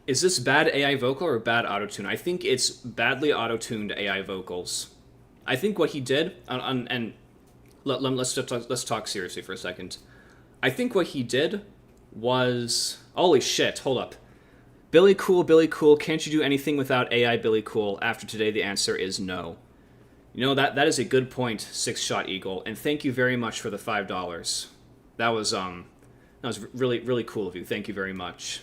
Speaker 2: Is this bad AI vocal or bad autotune? I think it's badly auto-tuned AI vocals. I think what he did, and let's talk seriously for a second. I think what he did was... Holy shit, hold up. Billy Coull, can't you do anything without AI Billy Coull? After today, the answer is no. You know, that is a good point, Six Shot Eagle, and thank you very much for the $5. That was really, really cool of you. Thank you very much.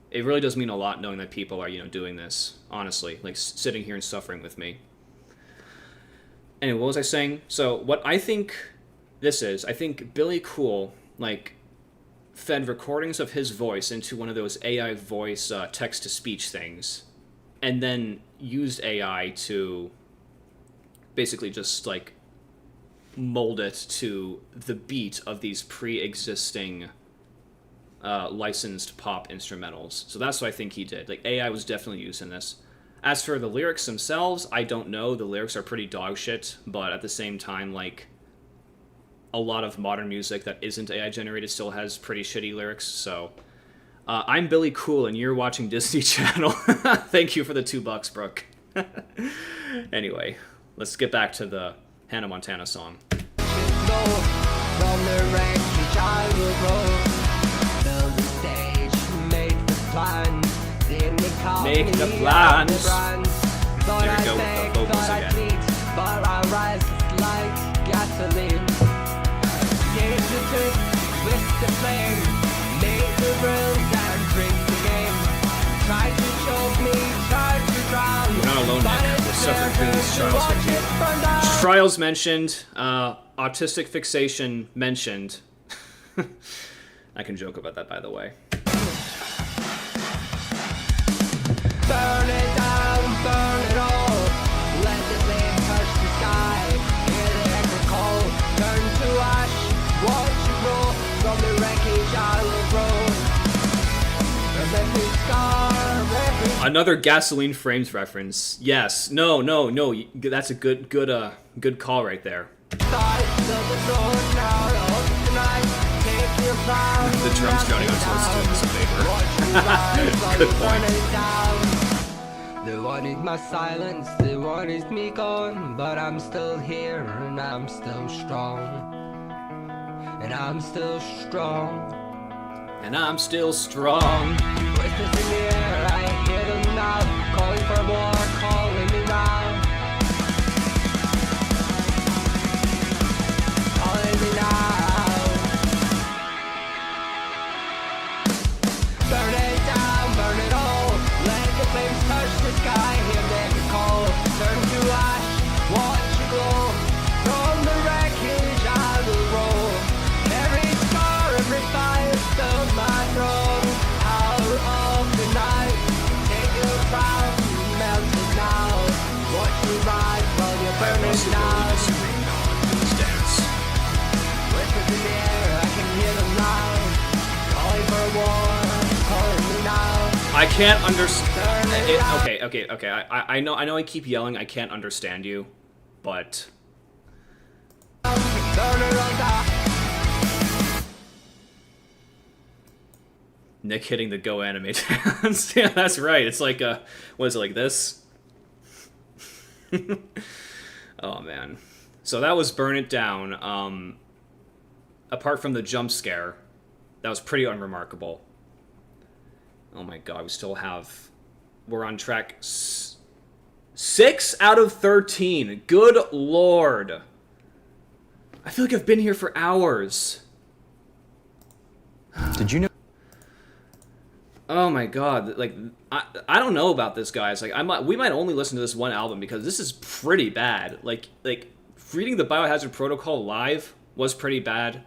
Speaker 2: It really does mean a lot knowing that people are, you know, doing this, honestly, like sitting here and suffering with me. Anyway, what was I saying? So, what I think this is, I think Billy Coull, like, fed recordings of his voice into one of those AI voice text-to-speech things, and then used AI to basically just, like, mold it to the beat of these pre-existing licensed pop instrumentals. So that's what I think he did. Like, AI was definitely used in this. As for the lyrics themselves, I don't know. The lyrics are pretty dog shit, but at the same time, like, a lot of modern music that isn't AI generated still has pretty shitty lyrics, so... I'm Billy Coull, and you're watching Disney Channel. Thank you for the $2, Brooke. Anyway, let's get back to the Hannah Montana song. Make the plans. There we go with the vocals again. You're not alone, Nick. We're suffering through these trials with you. Trials mentioned. Autistic fixation mentioned. I can joke about that, by the way.
Speaker 5: Burn it down, burn it all. Let the flame touch the sky. Hear the echo call. Turn to ash. Watch it roll from the wreckage I will grow. Every scar, every...
Speaker 2: Another Gasoline Frames reference. Yes. No. That's a good call right there. The drums drowning onto us doing us a favor. Good point.
Speaker 7: The one is my silence, the one is me gone, but I'm still here and I'm still strong. And I'm still strong.
Speaker 2: And I'm still strong.
Speaker 7: Voices in the air, I hear them now, calling for more, calling me now. Calling me now. Burn it down, burn it all. Let the flames touch the sky, hear them call. Turn to ash, watch it glow. From the wreckage I will roll. Every scar, every fire, still my throne. Out of the night, take your crown, melt it now. Watch me rise while you're burning down. Whispers in the air, I can hear them loud. Calling for war, calling me now.
Speaker 2: I can't understand. Okay. I know I keep yelling. I can't understand you, but Nick hitting the Go anime dance. Yeah, that's right. It's like what is it, like this? Oh man. So that was Burn It Down. Apart from the jump scare, that was pretty unremarkable. Oh my god, we're on track 6 out of 13. Good lord. I feel like I've been here for hours.
Speaker 1: Did you know?
Speaker 2: Oh my god, like, I don't know about this, guys. Like, we might only listen to this one album because this is pretty bad. Like reading the Biohazard Protocol live was pretty bad.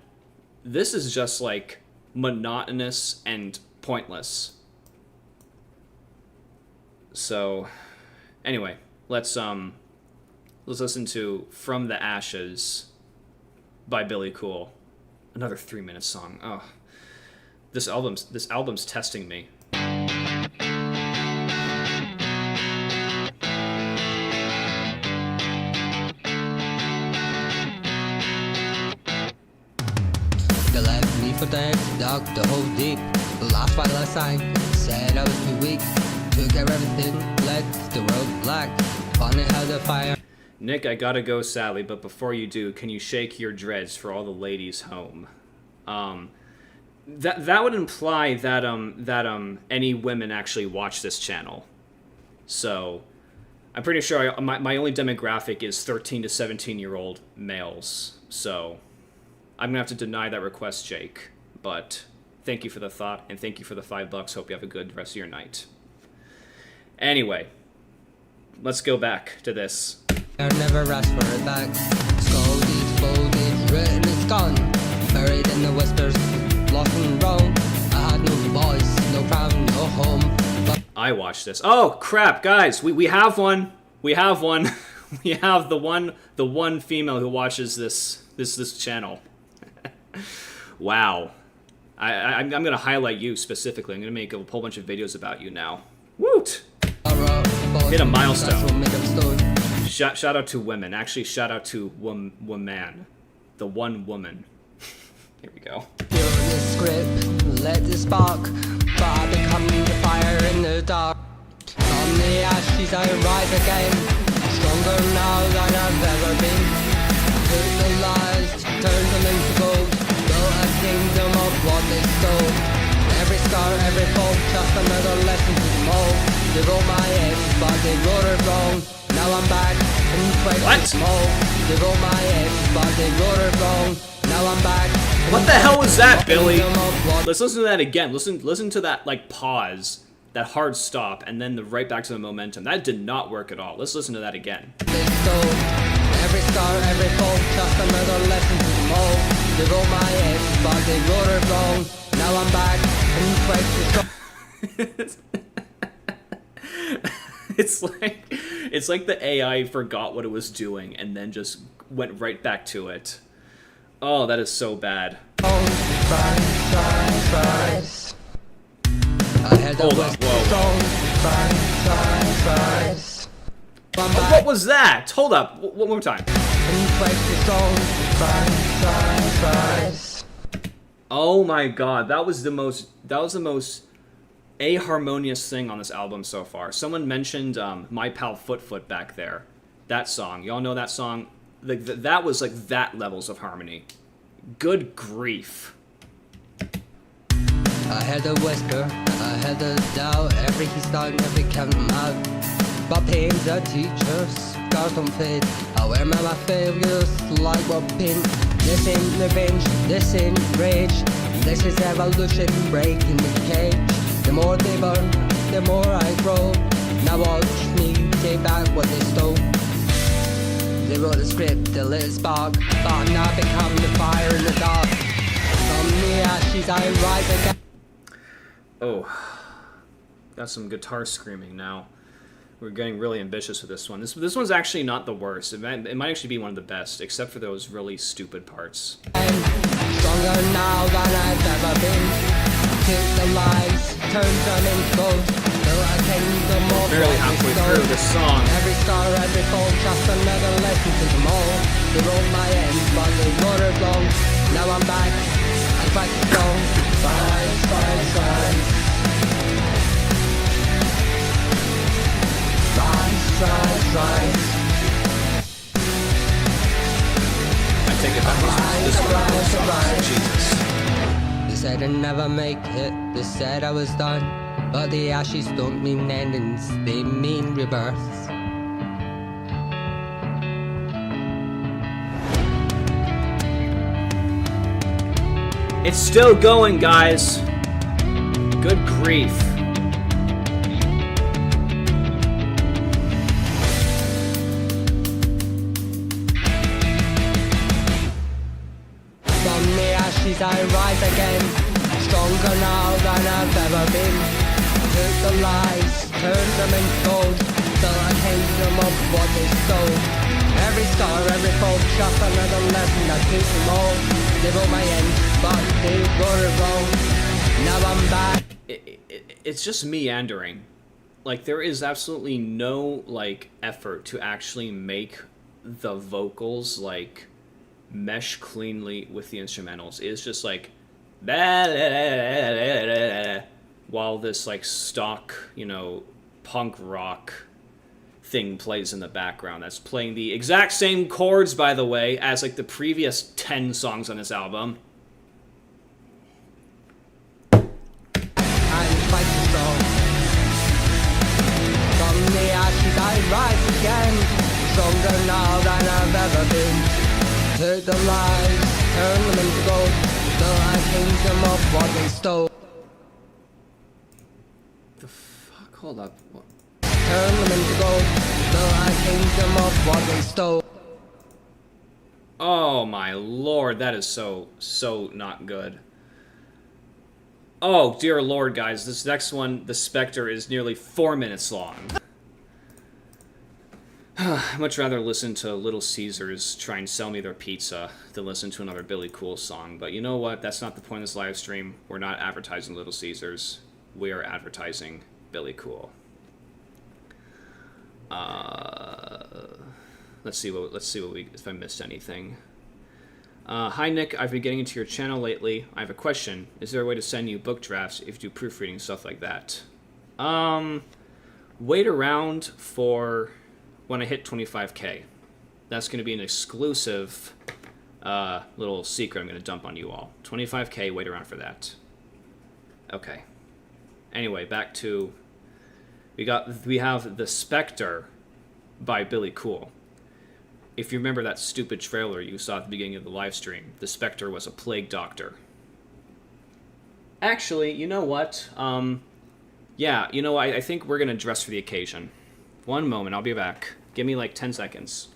Speaker 2: This is just, like, monotonous and pointless. So, anyway, let's Let's listen to From the Ashes by Billy Coull. Another 3-minute song. Oh. This album's testing me.
Speaker 7: They left me for dead, dug the hole deep. The last while I sang, said I was too weak. Took care of everything, left the world black. Funny how the fire.
Speaker 2: Nick, I gotta go sadly, but before you do, can you shake your dreads for all the ladies home? That would imply that any women actually watch this channel. So, I'm pretty sure my only demographic is 13 to 17-year-old males. So, I'm gonna have to deny that request, Jake. But thank you for the thought, and thank you for the $5. Hope you have a good rest of your night. Anyway, let's go back to this.
Speaker 7: I never asked for it back. Scolded, folded, written, it's gone. Buried in the whispers, lost and wrong. I had no voice, no problem, no home. But
Speaker 2: I watched this. Oh crap, guys, we have one. We have one. We have the one female who watches this channel. Wow. I'm gonna highlight you specifically. I'm gonna make a whole bunch of videos about you now. Woot! Hit a milestone. Shout out to women. Actually, shout out to woman. The one woman. Here we go.
Speaker 7: Feel the script, let the spark. But I become the fire in the dark. From the ashes I rise again. Stronger now than I've ever been. Took the lies, turned them into gold. Built a kingdom of what they stole. Every scar, every fall, just another lesson to them all. They wrote my ends, but they wrote it wrong. Now I'm back and quite small. They wrote my ends, but they wrote it wrong. Now I'm back.
Speaker 2: What the hell was that, Billy? Let's listen to that again. Listen to that like pause, that hard stop, and then right back to the momentum. That did not work at all. Let's listen to that again.
Speaker 7: Every scar, every fall, just another lesson to them all. They wrote my ends, but they wrote it wrong. Now I'm back and quite
Speaker 2: It's like the AI forgot what it was doing and then just went right back to it. Oh, that is so bad. Hold up, whoa. What was that? Hold up, one more time. Oh my god, that was the most a-harmonious thing on this album so far. Someone mentioned My Pal Foot back there. That song. Y'all know that song? That was like that levels of harmony. Good grief.
Speaker 7: I had a whisper, I had a doubt. Every he's done, every count them out. But pains are teachers, scars don't fade. I wear my failures like a pin. This ain't revenge, this ain't rage. This is evolution breaking the cage. The more they burn, the more I grow. Now watch me take back what they stole. They wrote the script, the lit spark. But now become the fire in the dark. From the ashes I rise again.
Speaker 2: Oh, got some guitar screaming now. We're getting really ambitious with this one. This one's actually not the worst. It might actually be one of the best, except for those really stupid parts.
Speaker 7: Stronger now than I've ever been. Took the lies, turned them into gold. Built a kingdom of
Speaker 2: Barely halfway through the song.
Speaker 7: Every star, every fall, just another lesson to them all. They wrote my ends, but they wrote it wrong. Now I'm back, I fight the song. Rise.
Speaker 2: I take it back. This one of those songs. Jesus.
Speaker 7: They said I'd never make it, they said I was done. But the ashes don't mean endings, they mean rebirths.
Speaker 2: It's still going, guys. Good grief.
Speaker 7: From the ashes I rise again. Stronger now than I've ever been. Took the lies, turned them into gold. Built a kingdom of what they stole.
Speaker 8: Every scar, every fault, shot another lesson that keeps them all. They wrote my end, but they got it wrong. Now I'm back.
Speaker 2: It's just meandering. Like, there is absolutely no, like, effort to actually make the vocals, like, mesh cleanly with the instrumentals. It's just like, while this, like, stock, you know, punk rock thing plays in the background. That's playing the exact same chords, by the way, as, like, the previous 10 songs on this album.
Speaker 8: I rise again, stronger now than I've ever been. Take the lies, turn them into gold, till I kingdom of what they stole.
Speaker 2: The fuck? Hold up. What?
Speaker 8: Turn them into gold, till I kingdom of what they stole.
Speaker 2: Oh my lord, that is so not good. Oh dear lord, guys, this next one, The Spectre, is nearly 4 minutes long. I'd much rather listen to Little Caesars try and sell me their pizza than listen to another Billy Coull song. But you know what? That's not the point of this live stream. We're not advertising Little Caesars. We are advertising Billy Coull. Let's see if I missed anything. Hi Nick, I've been getting into your channel lately. I have a question. Is there a way to send you book drafts if you do proofreading, stuff like that? Wait around for when I hit 25k. That's going to be an exclusive little secret I'm going to dump on you all. 25k, wait around for that. Okay. Anyway, back to... We have The Spectre by Billy Coull. If you remember that stupid trailer you saw at the beginning of the live stream, The Spectre was a plague doctor. Actually, you know what? Yeah, you know, I think we're going to dress for the occasion. One moment, I'll be back. Give me like 10 seconds.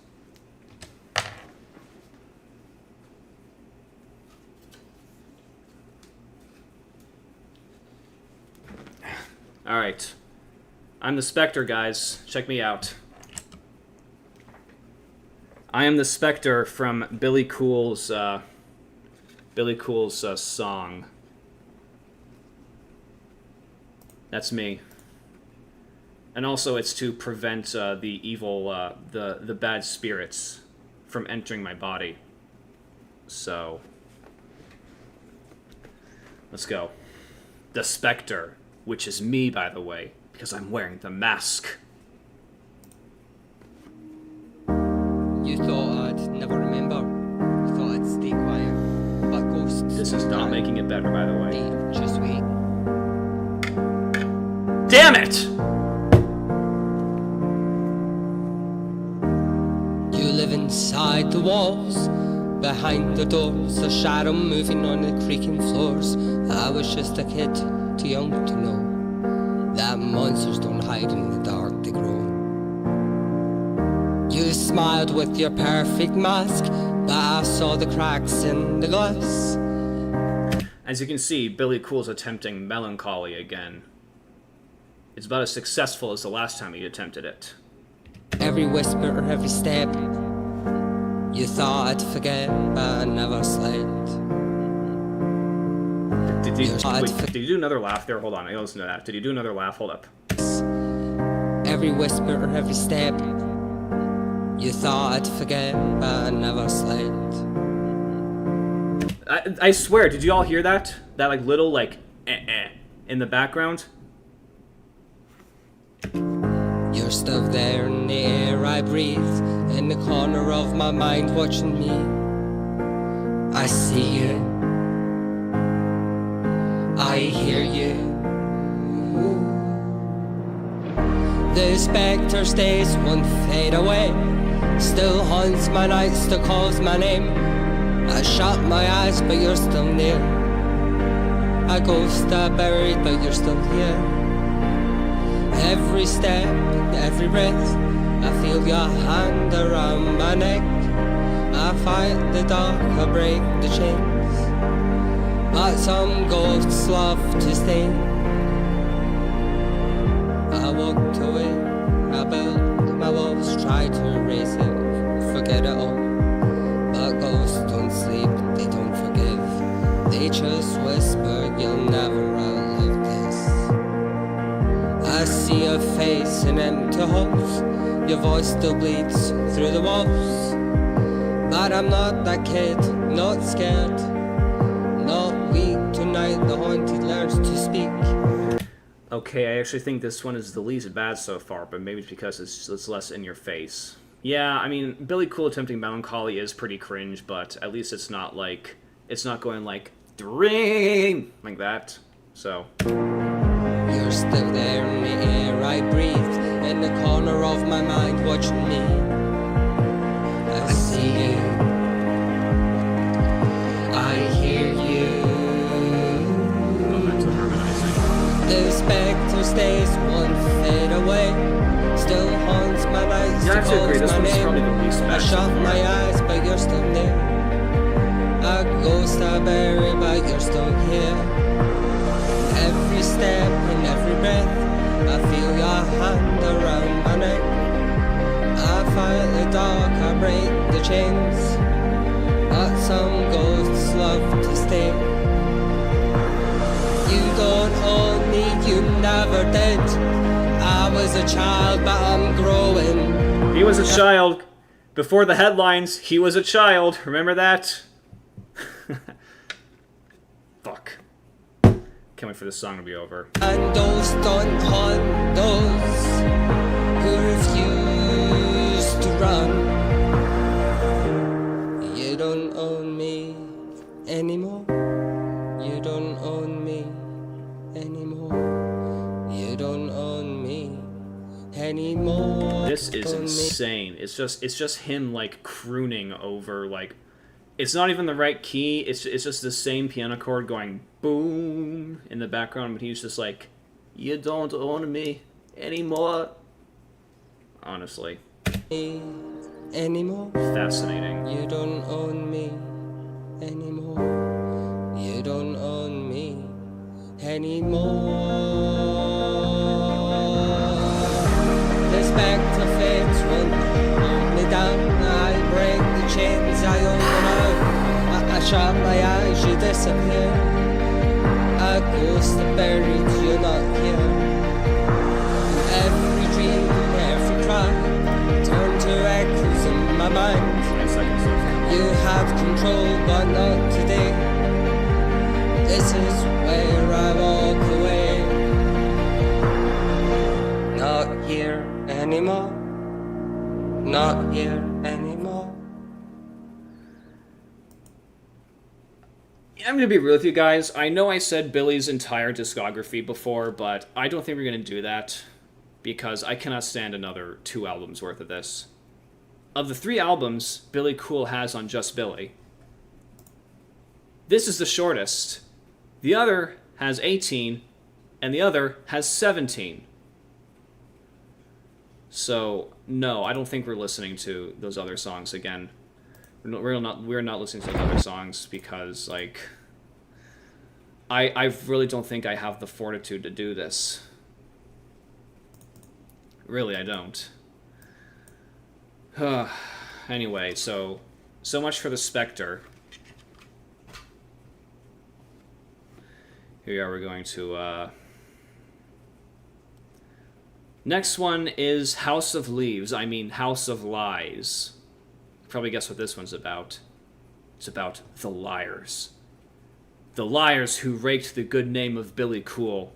Speaker 2: Alright. I'm the Spectre, guys. Check me out. I am the Spectre from Billy Coull's song. That's me. And also, it's to prevent the evil, the bad spirits from entering my body. So, let's go. The Spectre, which is me, by the way, because I'm wearing the mask.
Speaker 8: You thought I'd never remember. You thought I'd stay quiet. But ghosts...
Speaker 2: This is not making it better, by the way.
Speaker 8: Hey, just wait.
Speaker 2: Damn it!
Speaker 8: You live inside the walls, behind the doors, a shadow moving on the creaking floors. I was just a kid, too young to know that monsters don't hide in the dark, they grow. You smiled with your perfect mask, but I saw the cracks in the glass.
Speaker 2: As you can see, Billy Coull's attempting melancholy again. It's about as successful as the last time he attempted it.
Speaker 8: Every whisper, every step, you thought I'd forget, but I never slept.
Speaker 2: Did you do another laugh there? Hold on, I gotta listen to that. Did you do another laugh? Hold up.
Speaker 8: Every whisper, every step, you thought I'd forget, but I never slept.
Speaker 2: I swear, did you all hear that? That like little like in the background?
Speaker 8: You're still there in the air I breathe, in the corner of my mind watching me. I see you, I hear you. The spectre stays, won't fade away, still haunts my nights, still calls my name. I shut my eyes, but you're still near. A ghost I buried, but you're still here. Every step, every breath, I feel your hand around my neck. I fight the dark, I break the chains, but some ghosts love to stay. I walked away, I built my walls, tried to erase it, forget Your voice still bleeds through the walls. But I'm not that kid, not scared, not weak. Tonight the haunted learns to speak.
Speaker 2: Okay, I actually think this one is the least bad so far, but maybe it's because it's less in your face. Yeah, I mean, Billy Coull attempting melancholy is pretty cringe, but at least it's not like, it's not going like, dream, like that, so.
Speaker 8: You're still there in the air I breathe, in the corner of my mind watching me. I see you, I hear you. The spectre stays one fade away, still haunts my nights.
Speaker 2: Yeah, I have to agree, this one's probably the least bad.
Speaker 8: I shut my eyes, but you're still there. A ghost I bury, but you're still here. Every step and every breath, I feel your hand around my neck. I fight the dark, I break the chains, but some ghosts love to stay. You don't own me, you never did. I was a child, but I'm growing.
Speaker 2: He was a child. Before the headlines, he was a child. Remember that? Fuck. Can't wait for this song to be over.
Speaker 8: And those don't haunt those who refuse to run. You don't own me anymore. You don't own me anymore. You don't own me anymore.
Speaker 2: This is insane. It's just him like crooning over like, it's not even the right key. It's just the same piano chord going boom in the background, but he's just like, you don't own me anymore. Honestly,
Speaker 8: anymore.
Speaker 2: Fascinating.
Speaker 8: You don't own me anymore. You don't own me anymore. The spectre fades won't hold me down. I break the chains, I open out. I shut my eyes, you disappear. A ghost buried, you're not here. Every dream, every cry, turn to echoes in my mind.
Speaker 2: 20 seconds left.
Speaker 8: You have control, but not today. This is where I walk away. Not here anymore. Not here anymore.
Speaker 2: I'm gonna be real with you guys. I know I said Billy's entire discography before, but I don't think we're gonna do that because I cannot stand another 2 albums worth of this. Of the 3 albums Billy Coull has on Just Billy, this is the shortest. The other has 18, and the other has 17. So, no, I don't think we're listening to those other songs again. We're not listening to those other songs because, like, I really don't think I have the fortitude to do this. Really, I don't. Anyway, so much for the Spectre. Here we are, we're going to, next one is House of Leaves, House of Lies. Probably guess what this one's about. It's about the liars. The liars who raked the good name of Billy Coull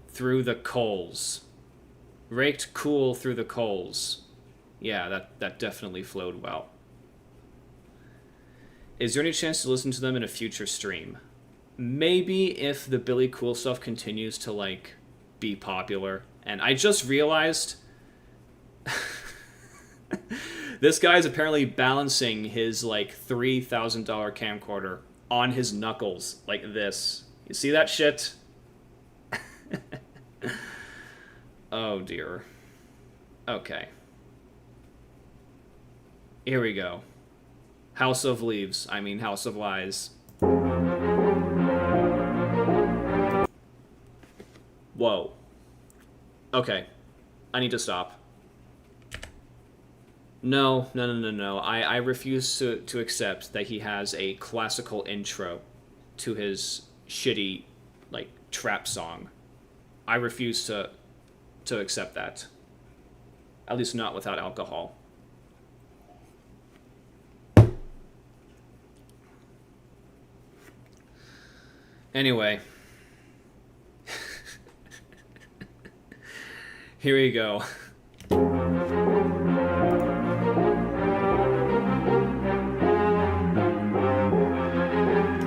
Speaker 2: through the coals. Raked Coull through the coals. Yeah, that definitely flowed well. Is there any chance to listen to them in a future stream? Maybe if the Billy Coull stuff continues to, like, be popular. And I just realized this guy's apparently balancing his, like, $3,000 camcorder on his knuckles like this. You see that shit? Oh, dear. Okay. Here we go. House of Leaves. House of Lies. Whoa. Okay. I need to stop. No. I refuse to accept that he has a classical intro to his shitty, like, trap song. I refuse to accept that. At least not without alcohol. Anyway. Here we go.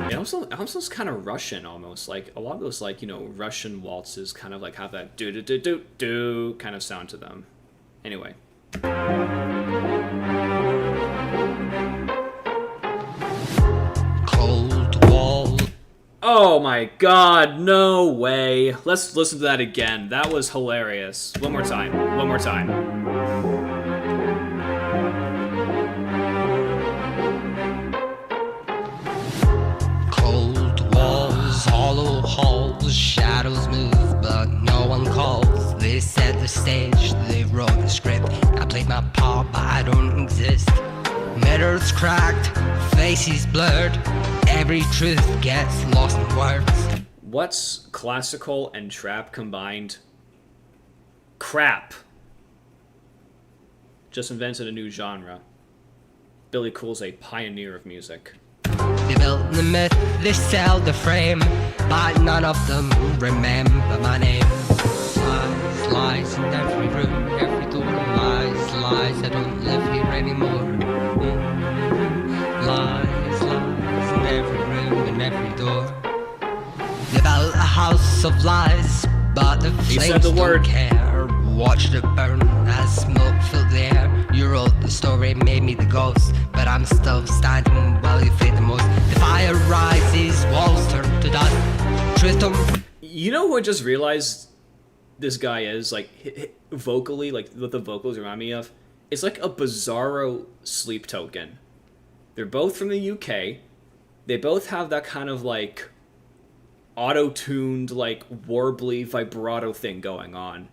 Speaker 2: It also kind of Russian almost. Like a lot of those, like, you know, Russian waltzes kind of like have that do do do do do kind of sound to them. Anyway.
Speaker 7: Cold wall.
Speaker 2: Oh my god, no way. Let's listen to that again. That was hilarious. One more time. One more time.
Speaker 7: Hollow halls, shadows move, but no one calls. They set the stage, they wrote the script. I played my part, but I don't exist. Mirrors cracked, faces blurred. Every truth gets lost in words.
Speaker 2: What's classical and trap combined? Crap. Just invented a new genre. Billy Coull's a pioneer of music.
Speaker 7: They built the myth, they sell the frame, but none of them remember my name. Lies, lies in every room, every door. Lies, lies, I don't live here anymore. Lies, lies in every room and every door. They built a house of lies, but the flames don't care. Watched it burn as smoke filled the air. You wrote the story, made me the ghost, but I'm still standing while you fade the most. The fire rises, walls turn to dust. Truth don't...
Speaker 2: You know who I just realized this guy is? Like, vocally, like, what the vocals remind me of? It's like a bizarro Sleep Token. They're both from the UK. They both have that kind of, like, auto-tuned, like, warbly vibrato thing going on.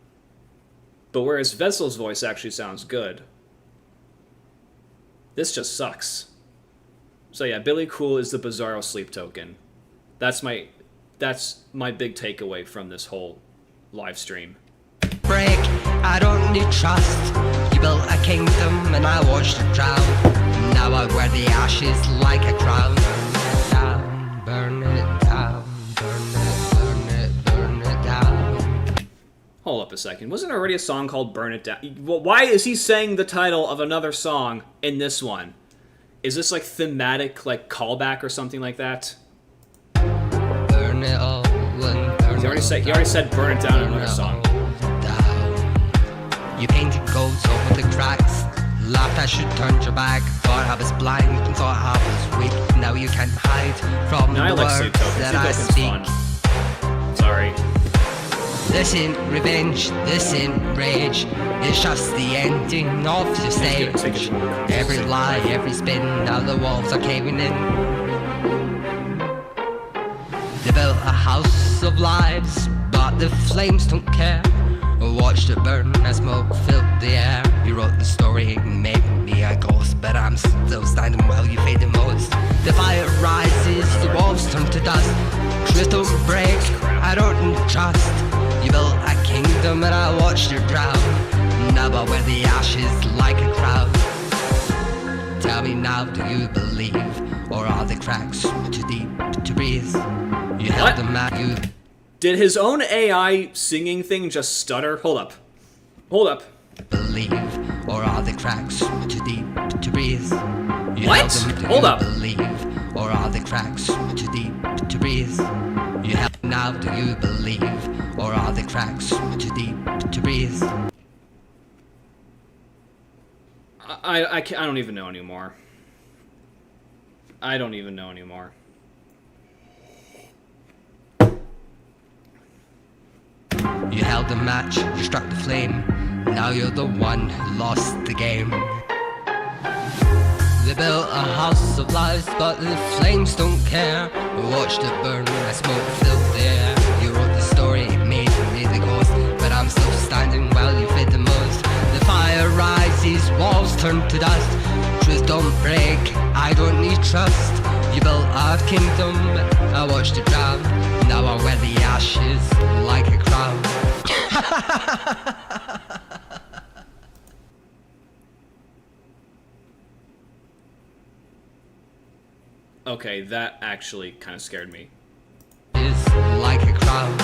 Speaker 2: But whereas Vessel's voice actually sounds good, this just sucks. So yeah, Billy Coull is the bizarro Sleep Token. That's my big takeaway from this whole live stream.
Speaker 7: Break, I don't need trust. You built a kingdom and I watched it drown. Now I wear the ashes like a crown. Burn it down, burn it, burn it, burn it down.
Speaker 2: Hold up a second. Wasn't there already a song called Burn It Down? Why is he saying the title of another song in this one? Is this like thematic, like callback or something like that?
Speaker 7: Burn it all and burn
Speaker 2: He already said Burn It Down in another song.
Speaker 7: Down. You painted goals over the cracks. Laughed I should turn your back. Thought I was blind and thought I was weak. Now you can't hide from
Speaker 2: No, I
Speaker 7: the
Speaker 2: like
Speaker 7: words
Speaker 2: Sleep Token.
Speaker 7: that
Speaker 2: Sleep
Speaker 7: I
Speaker 2: Token's
Speaker 7: speak.
Speaker 2: fun. Sorry.
Speaker 7: This ain't revenge, this ain't rage. It's just the ending of your stage. Every lie, every spin, now the walls are caving in. They built a house of lies, but the flames don't care. Watched it burn as smoke filled the air. You wrote the story, made me a ghost, but I'm still standing while you fade the most. The fire rises, the walls turn to dust. Truth don't break, I don't need trust. You built a kingdom and I watched it drown. Now I wear the ashes like a crown. Tell me now, do you believe? Or are the cracks too deep to breathe? You held them at you.
Speaker 2: Did his own AI singing thing just stutter? Hold up. Hold up.
Speaker 7: Believe, or are the cracks too deep to breathe? You
Speaker 2: What?
Speaker 7: held them, do
Speaker 2: Hold
Speaker 7: you
Speaker 2: up.
Speaker 7: Believe, or are the cracks too deep to breathe? You held now, do you believe? Or are the cracks too deep to breathe?
Speaker 2: I don't even know anymore. I don't even know anymore.
Speaker 7: You held the match, you struck the flame. Now you're the one who lost the game. They built a house of lies, but the flames don't care. We watched it burn as smoke filled the air. You wrote the story, it made me the ghost, but I'm still standing while you fade the most. The fire rises, walls turn to dust. Truth don't break, I don't need trust. You built a kingdom, I watched it drown. Now I wear the ashes like a crown.
Speaker 2: Okay, that actually kind of scared me.
Speaker 7: Is like a crown.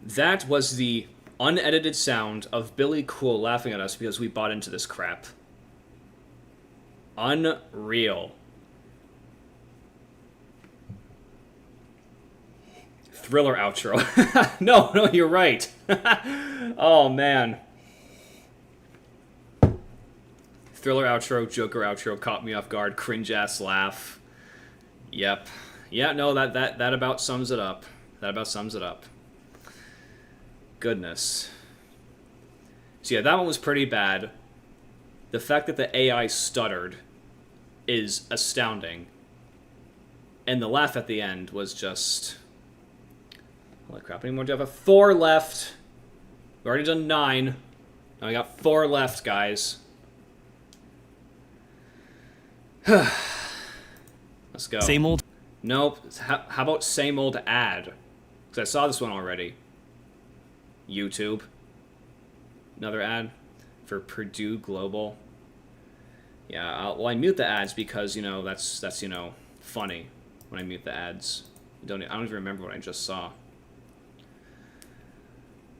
Speaker 2: That was the unedited sound of Billy Coull laughing at us because we bought into this crap. Unreal. Thriller outro. No, you're right. Oh, man. Thriller outro, Joker outro, caught me off guard, cringe-ass laugh. Yep. Yeah, no, that about sums it up. That about sums it up. Goodness. So yeah, that one was pretty bad. The fact that the AI stuttered is astounding. And the laugh at the end was just... Holy crap, how many more do I have? 4 left. We've already done 9. Now we got 4 left, guys. Let's go.
Speaker 9: Same old.
Speaker 2: Nope. How about same old ad? Because I saw this one already. YouTube. Another ad for Purdue Global. Yeah, well, I mute the ads because, you know, that's you know, funny when I mute the ads. I don't even remember what I just saw.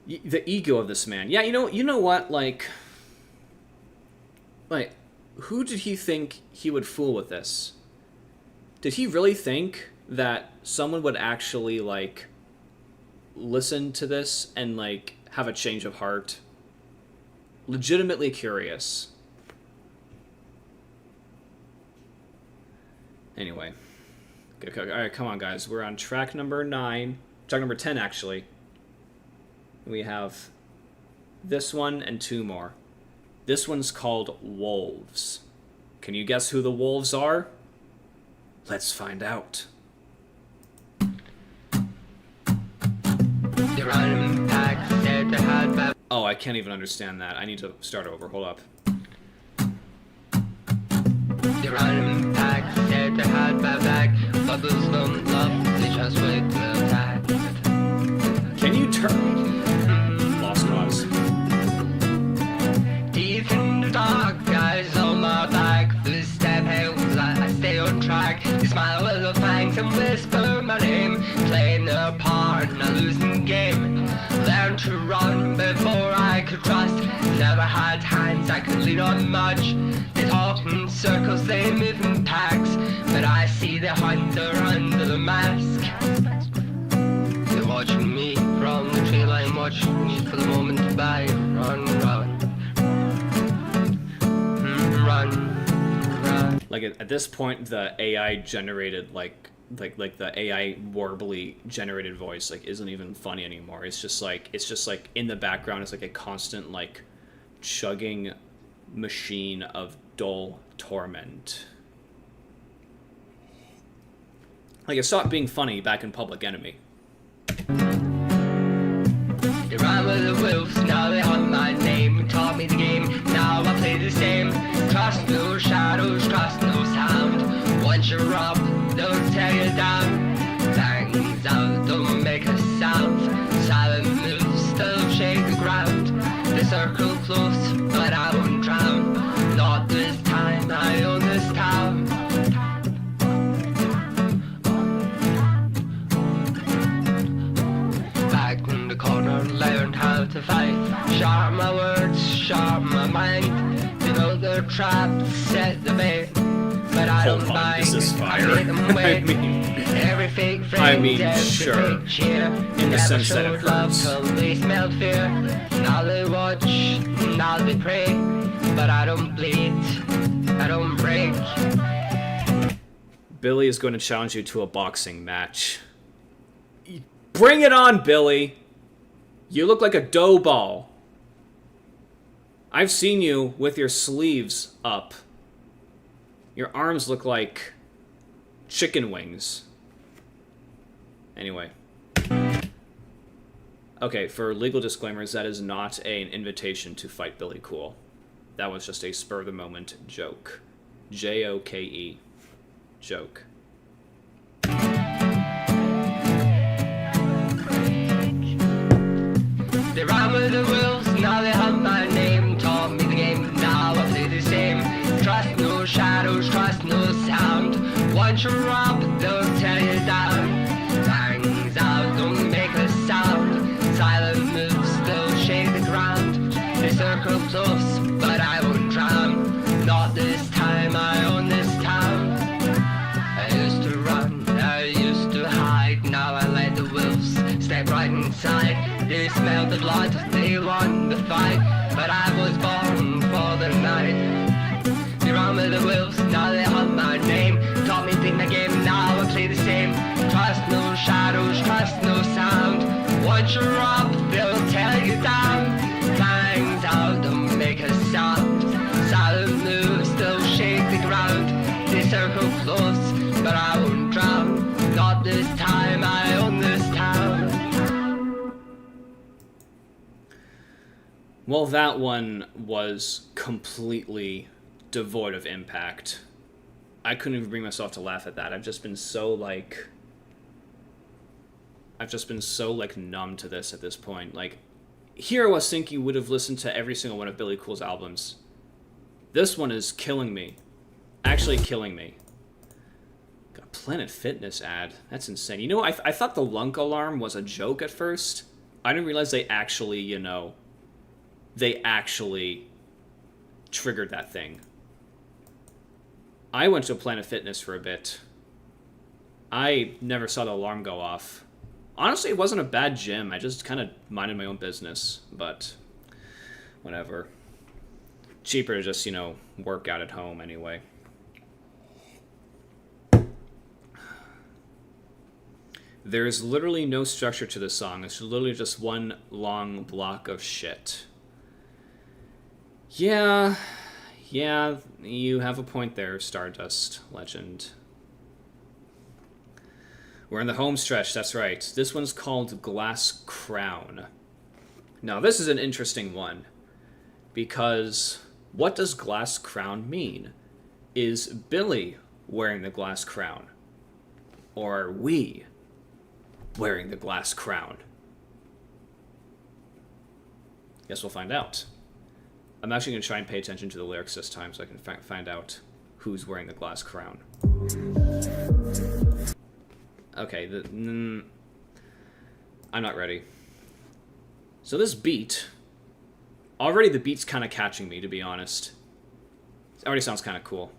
Speaker 2: The ego of this man. Yeah, you know what? Like, who did he think he would fool with this? Did he really think that someone would actually, like, listen to this and, like, have a change of heart? Legitimately curious. Anyway. Okay, alright, come on, guys. We're on track number 9. Track number 10, actually. We have this one and 2 more. This one's called Wolves. Can you guess who the wolves are? Let's find out. Oh, I can't even understand that. I need to start over. Hold up.
Speaker 7: The random pack said they had my back. Bubbles don't love, they just wait to attack.
Speaker 2: Can you turn? Lost cause.
Speaker 7: Deep in the dark, guys on my back. Footstep helps, I stay on track. They smile with the fangs and whisper my name. Playing their part in a losing game. Learn to run before I could trust. Never had hands I could lean on much. They talk in circles, they move in packs. But I see the hunter under the mask. They're watching me from the tree line, watching me for the moment to buy. Run, run. Run.
Speaker 2: Like at this point, the AI generated like the AI warbly generated voice like isn't even funny anymore. It's just like in the background. It's like a constant like chugging machine of dull torment. Like it stopped being funny back in Public Enemy.
Speaker 7: They ran with the wolves, now they hunt my name. Taught me the game, now I play the same. Trust no shadows, trust no sound. Once you're up, don't tear you down. Bangs out, don't make a sound. Silent moves, still shake the ground. The circle close, but I won't drown. Not this time, I own this town. Back in the corner, learned how to fight. Sharp my words, sharp my mind. They build their traps, set the bait. But I
Speaker 2: Hold
Speaker 7: don't
Speaker 2: on,
Speaker 7: buy.
Speaker 2: this is fire.
Speaker 7: I make them wait. Every fake friend, every
Speaker 2: sure.
Speaker 7: fake cheer.
Speaker 2: In the sense that
Speaker 7: showed
Speaker 2: it
Speaker 7: love
Speaker 2: hurts.
Speaker 7: till they smelled fear. Now they watch, now they pray. But I don't bleed, I don't break.
Speaker 2: Billy is going to challenge you to a boxing match. Bring it on, Billy! You look like a dough ball. I've seen you with your sleeves up. Your arms look like chicken wings. Anyway. Okay, for legal disclaimers, that is not an invitation to fight Billy Coull. That was just a spur-of-the-moment joke. J-O-K-E. Joke.
Speaker 7: They ran with the wolves, now they hunt my Once you're up, they'll tear you down. Bangs out, don't make a sound. Silent moves, they'll shake the ground. They circle close, but I won't drown. Not this time, I own this town. I used to run, I used to hide. Now I let the wolves step right inside. They smell the blood, they won the fight. But I was born for the night. They run with the wolves, now they hunt my name. Taught me think the game, now I play the same. Trust no shadows, trust no sound. Once you're up, they'll tear you down. Bangs out, don't make a sound. Silent moves, they'll shake the ground. They circle close, but I won't drown. Not this time, I own this town.
Speaker 2: Well, that one was completely devoid of impact. I couldn't even bring myself to laugh at that. I've just been so, like, numb to this at this point. Like, here I was thinking would have listened to every single one of Billy Coull's albums. This one is killing me. Actually killing me. Got a Planet Fitness ad. That's insane. You know, I thought the lunk alarm was a joke at first. I didn't realize they actually, you know, they actually triggered that thing. I went to Planet Fitness for a bit. I never saw the alarm go off. Honestly, it wasn't a bad gym. I just kind of minded my own business. But whatever. Cheaper to just, you know, work out at home anyway. There's literally no structure to this song. It's literally just one long block of shit. Yeah, you have a point there, Stardust Legend. We're in the home stretch, that's right. This one's called Glass Crown. Now, this is an interesting one, because what does glass crown mean? Is Billy wearing the glass crown? Or are we wearing the glass crown? Guess we'll find out. I'm actually going to try and pay attention to the lyrics this time so I can find out who's wearing the glass crown. Okay, I'm not ready. So this beat, already the beat's kind of catching me, to be honest. It already sounds kind of cool.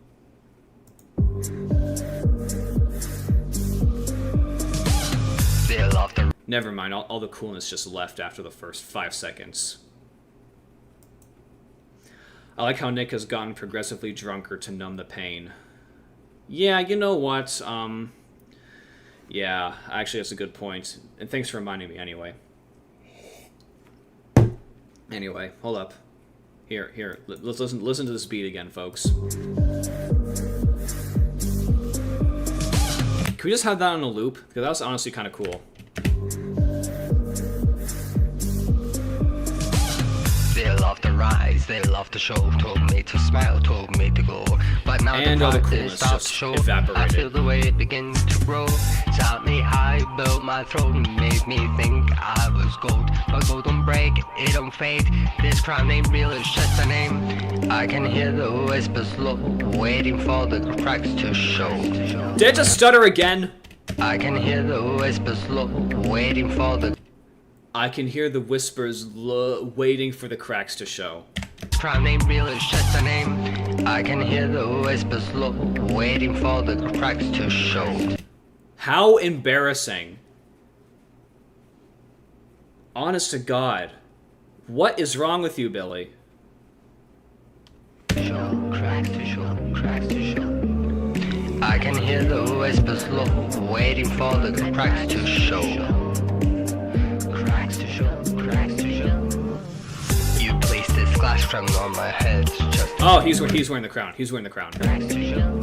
Speaker 2: Never mind, all the coolness just left after the first 5 seconds. I like how Nick has gotten progressively drunker to numb the pain. Yeah, you know what? Yeah, actually that's a good point. And thanks for reminding me anyway. Anyway, hold up. Here, let's listen to this beat again, folks. Can we just have that on a loop? Because that was honestly kind of cool.
Speaker 7: They love to rise, they love to show. Told me to smile, told me to go. But now
Speaker 2: and
Speaker 7: the
Speaker 2: all the
Speaker 7: practice
Speaker 2: coolness
Speaker 7: starts
Speaker 2: just
Speaker 7: to show.
Speaker 2: evaporated.
Speaker 7: I feel the way it begins to grow. Taught me high, built my throne. Made me think I was gold. But gold don't break, it don't fade. This crown ain't real, it's just a name. I can hear the whispers low, waiting for the cracks to show.
Speaker 2: Did I just stutter again?
Speaker 7: I can hear the whispers low, waiting for the...
Speaker 2: I can hear the whispers waiting for the cracks to show.
Speaker 7: Crown ain't real, it's just a name. I can hear the whispers low, waiting for the cracks to show.
Speaker 2: How embarrassing. Honest to God. What is wrong with you, Billy?
Speaker 7: Show, cracks to show, cracks to show. I can hear the whispers low, waiting for the cracks to show. Cracks to show, cracks to show. You placed this glass crown on my head.
Speaker 2: Oh, he's wearing the crown. He's wearing the crown.
Speaker 7: Cracks to show.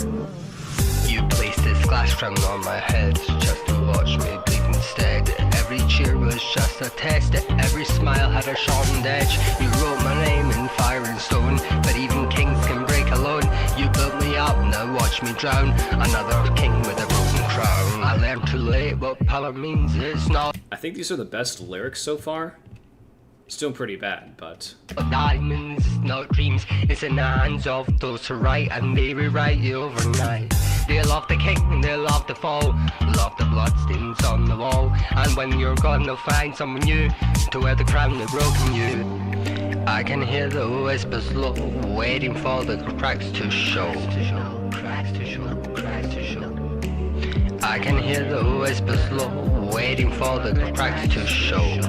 Speaker 7: You placed this glass crown on my head just to watch me bleed instead. Every cheer was just a test. Every smile had a sharpened edge. You wrote my name in fire and stone, but even kings can break alone. You built me up, now watch me drown. Another king with a broken crown. I learned too late what power means. It's not.
Speaker 2: I think these are the best lyrics so far. Still pretty bad, but...
Speaker 7: Diamonds, not dreams, it's in the hands of those who write, and they rewrite you overnight. They love the king and they love the fall, love the bloodstains on the wall, and when you're gone they'll find someone new to wear the crown they've broken you. I can hear the whispers low, waiting for the cracks to show. I can hear the whispers low, waiting for the cracks to show.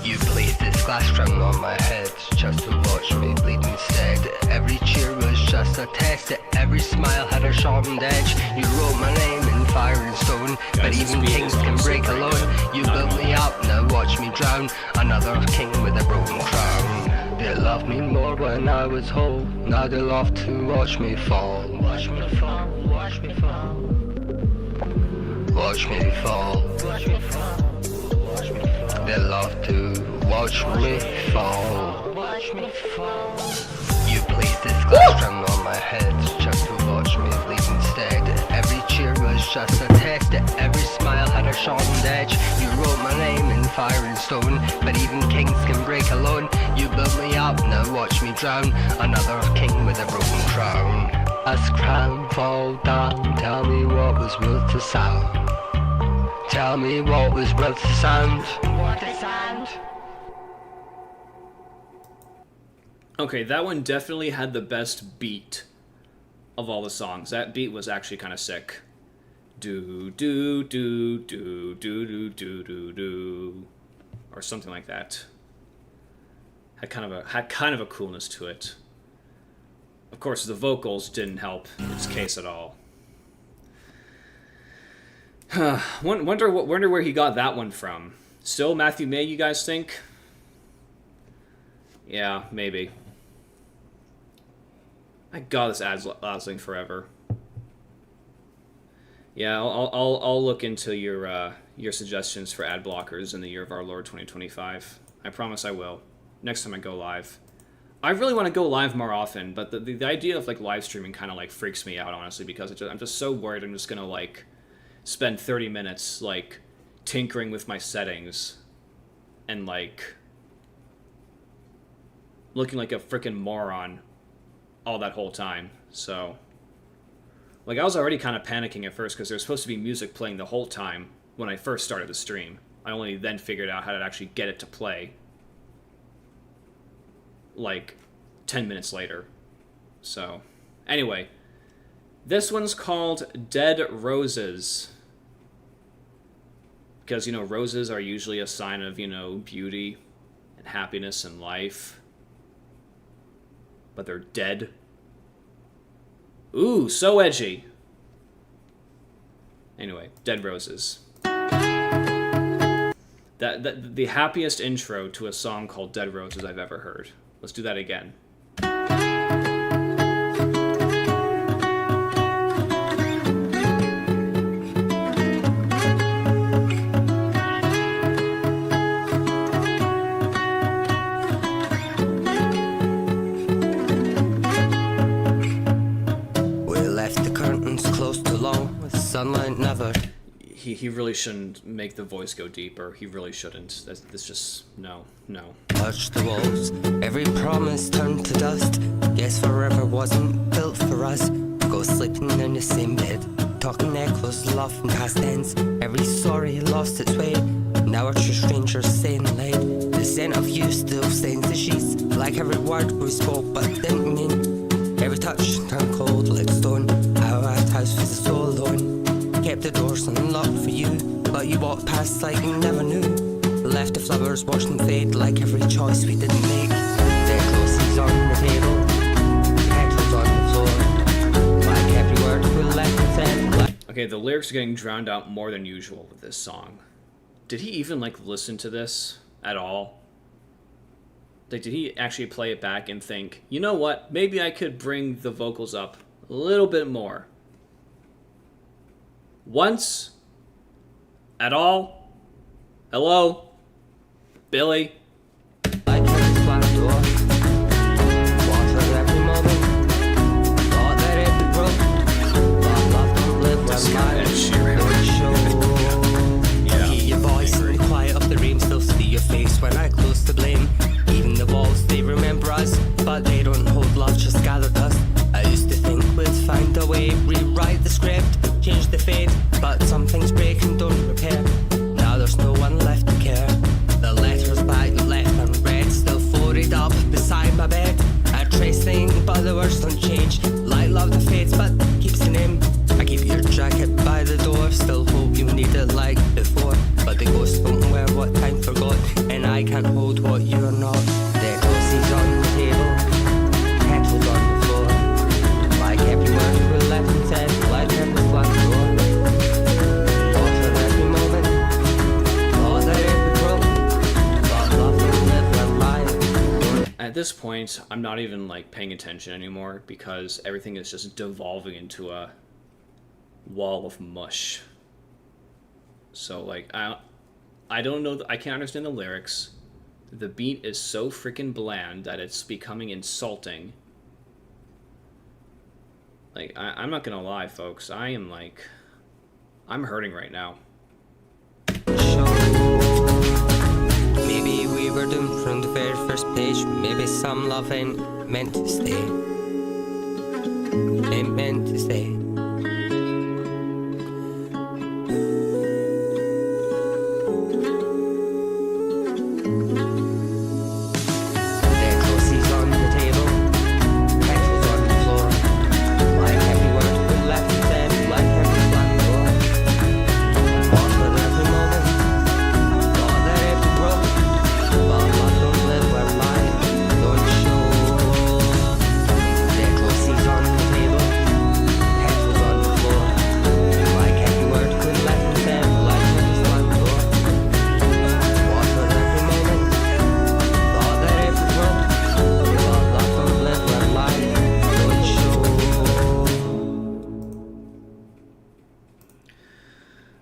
Speaker 7: You placed this glass drum on my head just to watch me bleed instead. Every cheer was just a test, every smile had a sharpened edge. You wrote my name in fire and stone, but even kings can break alone. You built me up, now watch me drown, another king with a broken crown. They loved me more when I was whole, now they love to watch me fall. Watch me fall, watch me fall. Watch me fall. Watch me fall. They love to watch me fall. Watch me fall. You placed this glass drum on my head just to watch me bleed instead. Every cheer was just a test, every smile had a sharpened edge. You wrote my name in fire and stone, but even kings can break alone. You built me up, now watch me drown, another king with a broken crown. As crown fall down, tell me what was worth the sound. Tell me what was worth the sound. What the sound?
Speaker 2: Okay, that one definitely had the best beat of all the songs. That beat was actually kind of sick. Do do do do do do do do do, or something like that. Had kind of a coolness to it. Of course, the vocals didn't help its case at all. Wonder where he got that one from. Still Matthew May, you guys think? Yeah, maybe. My God, this ad's lasting forever. Yeah, I'll look into your suggestions for ad blockers in the year of our Lord 2025. I promise I will. Next time I go live. I really want to go live more often, but the idea of like live streaming kind of like freaks me out, honestly, because I'm just so worried I'm just gonna like spend 30 minutes like tinkering with my settings and like looking like a freaking moron all that whole time. So like I was already kind of panicking at first because there's supposed to be music playing the whole time when I first started the stream. I only then figured out how to actually get it to play like 10 minutes later. So anyway, this one's called Dead Roses. Because, you know, roses are usually a sign of, you know, beauty and happiness in life. But they're dead. Ooh, so edgy. Anyway, Dead Roses. The happiest intro to a song called Dead Roses I've ever heard. Let's do that again.
Speaker 7: Sunlight never.
Speaker 2: He really shouldn't make the voice go deeper. He really shouldn't. That's just no.
Speaker 8: Touch the walls, every promise turned to dust. Guess forever wasn't built for us. Go sleeping in the same bed, talking echoes, laughing past ends. Every story lost its way. Now we're two strangers staying late. The scent of you still stains the sheets, like every word we spoke but didn't mean. Every touch turned cold like stone. Our house was so alone. Kept the doors unlocked for you, but you walked past like you never knew. Left the flowers, watched them fade like every choice we didn't make. Dead roses on the table, petals on the floor, like every word we left said.
Speaker 2: Okay, the lyrics are getting drowned out more than usual with this song. Did he even like listen to this at all? Like, did he actually play it back and think, you know what, maybe I could bring the vocals up a little bit more? Once? At all? Hello? Billy?
Speaker 8: I can't flat door. Water every moment. Thought that it would grow. But love don't live where mine don't show. Hear your voice in the quiet.
Speaker 2: this point, I'm not even like paying attention anymore because everything is just devolving into a wall of mush. So like I don't know, I can't understand the lyrics. The beat is so freaking bland that it's becoming insulting. Like I'm not gonna lie, folks. I'm hurting right now.
Speaker 8: Maybe we were doomed from the very first page. Maybe some love ain't meant to stay. Ain't meant to stay. Their clothes on the table, petals on the floor. Like every word we left them, like every black door. Pause for every moment. Thought that it would grow, but love don't live where life don't show. Their clothes on the table, petals on the floor. Like every word we left them, like every black door. Pause for every moment. Thought that it would grow, but love don't live where life don't show.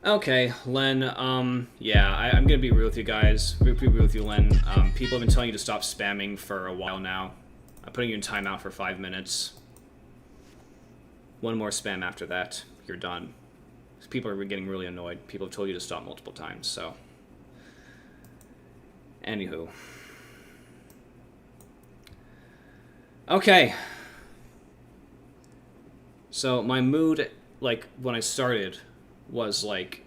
Speaker 2: Okay, Len, yeah, I'm gonna be real with you guys. I'm gonna be real with you, Len. People have been telling you to stop spamming for a while now. I'm putting you in timeout for 5 minutes. One more spam after that, you're done. People are getting really annoyed. People have told you to stop multiple times, so. Anywho. Okay. So my mood, like, when I started, was, like,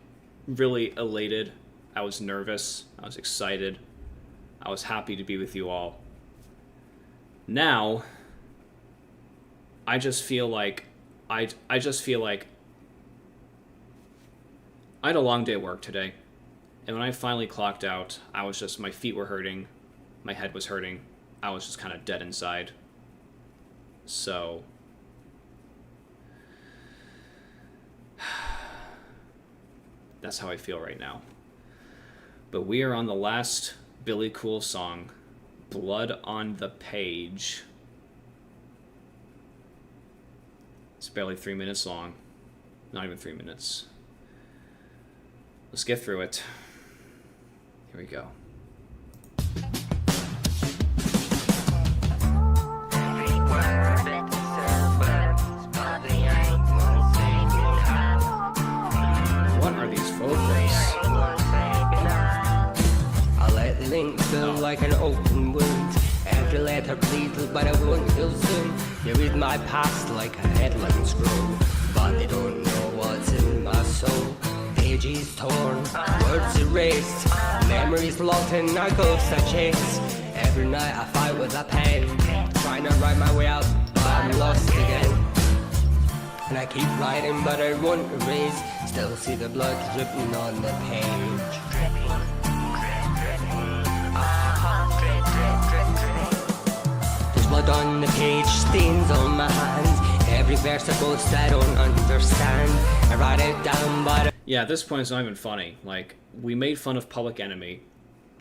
Speaker 2: really elated. I was nervous. I was excited. I was happy to be with you all. Now, I just feel like I had a long day at work today. And when I finally clocked out, my feet were hurting. My head was hurting. I was just kind of dead inside. So that's how I feel right now. But we are on the last Billy Coull song, Blood on the Page. It's barely 3 minutes long. Not even 3 minutes. Let's get through it. Here we go. What are these vocals?
Speaker 8: I let the link feel like an open wound. Every letter bleeds, but I won't heal soon. You read my past like a headline scroll, but they don't know what's in my soul. Pages torn, words erased, memories locked in a ghost I chase. Every night I fight with a pen, trying to write my way out, but I'm lost again. And I keep writing, but I won't erase. Still see the blood dripping on the page. There's blood on the page, stains on my hands. Every verse I boast I don't understand. I write it down, but
Speaker 2: Yeah, at this point it's not even funny. Like, we made fun of Public Enemy.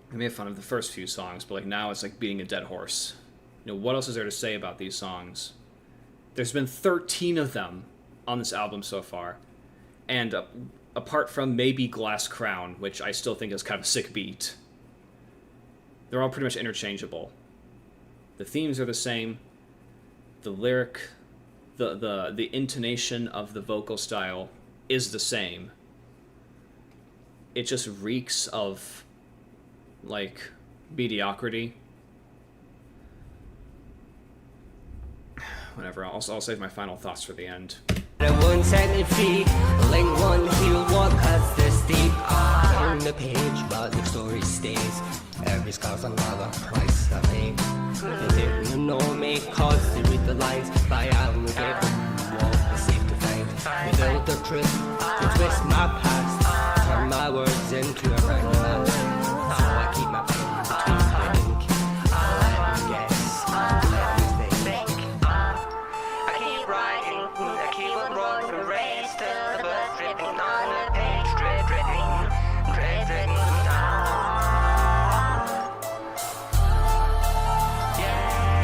Speaker 2: We made fun of the first few songs, but like now it's like beating a dead horse. You know, what else is there to say about these songs? There's been 13 of them on this album so far. And apart from maybe Glass Crown, which I still think is kind of a sick beat, they're all pretty much interchangeable. The themes are the same. The lyric, the intonation of the vocal style is the same. It just reeks of, like, mediocrity. Whatever, I'll save my final thoughts for the end.
Speaker 8: I won't set me free. Link one, he'll walk us this deep. Turn the page, but the story stays. Every scar's another price I pay. You didn't know me, cause you read the lines. By I'm the given, walk safe to find. You build the truth, you twist my past. Turn my words into a rhyme. So I keep my pen between my ink. Let me guess, let me think. I keep writing, I keep on rolling the race. Till the blood dripping on the page. Dripping down. Yeah.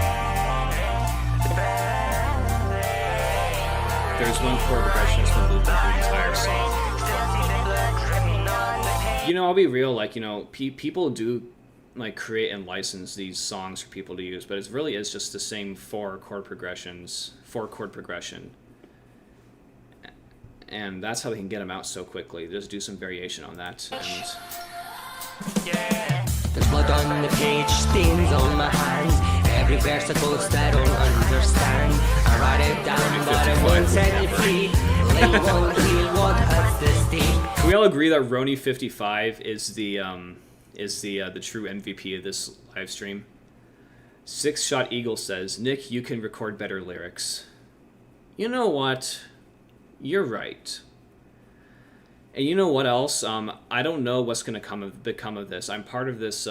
Speaker 2: one chord progression has been looped the entire song. You know, I'll be real, like, you know, people do, like, create and license these songs for people to use, but it really is just the same four chord progression. And that's how they can get them out so quickly. They just do some variation on that. And
Speaker 8: there's blood on the page, stains on my hands. Every verse I post I don't understand. I write it down, but it won't set me free. Late won't heal what hurts this deep.
Speaker 2: Can we all agree that Roni55 is the true MVP of this live stream? Six Shot Eagle says, Nick, you can record better lyrics. You know what? You're right. And you know what else? I don't know what's going to become of this. I'm part of this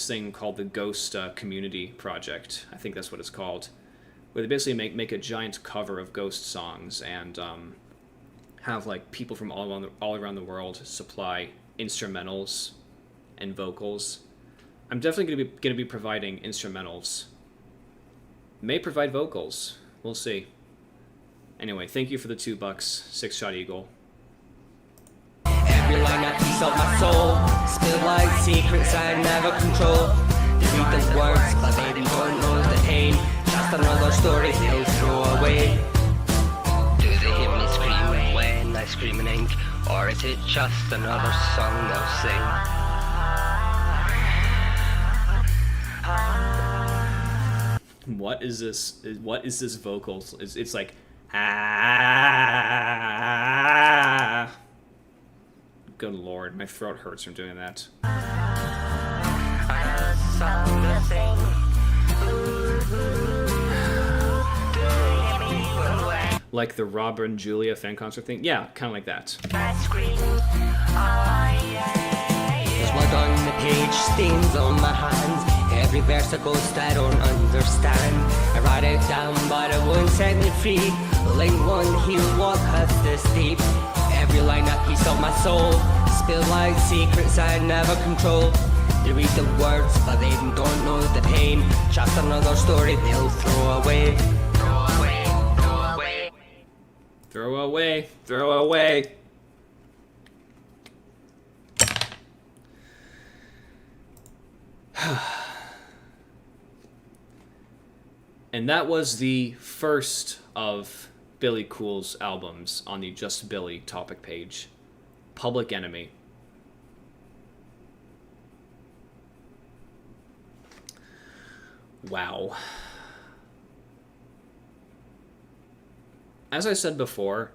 Speaker 2: thing called the Ghost Community Project. I think that's what it's called. Where they basically make a giant cover of Ghost songs and have like people from all around the world supply instrumentals and vocals. I'm definitely going to be providing instrumentals. May provide vocals. We'll see. Anyway, thank you for the $2, Six Shot Eagle.
Speaker 8: Every line a piece of my soul, spilled like secrets I never control. They read the words, but they don't know the pain. Just another story they'll throw away. Do they hear me scream when I scream in ink, or is it just another song they'll sing?
Speaker 2: What is this? What is this vocals? It's like ah. Good lord, my throat hurts from doing that. Like the Robert and Julia fan concert thing? Yeah, kind of like that.
Speaker 8: There's blood on the page, stains on my hands. Every verse I ghost I don't understand. I write it down, but it won't set me free. Link won't heal what hurts this deep. Every line a piece of my soul, spilled like secrets I never control. They read the words, but they don't know the pain. Just another story they'll throw away. Throw away, throw away.
Speaker 2: Throw away, throw away. And that was the first of Billy Coull's albums on the Just Billy topic page. Public Enemy. Wow. As I said before,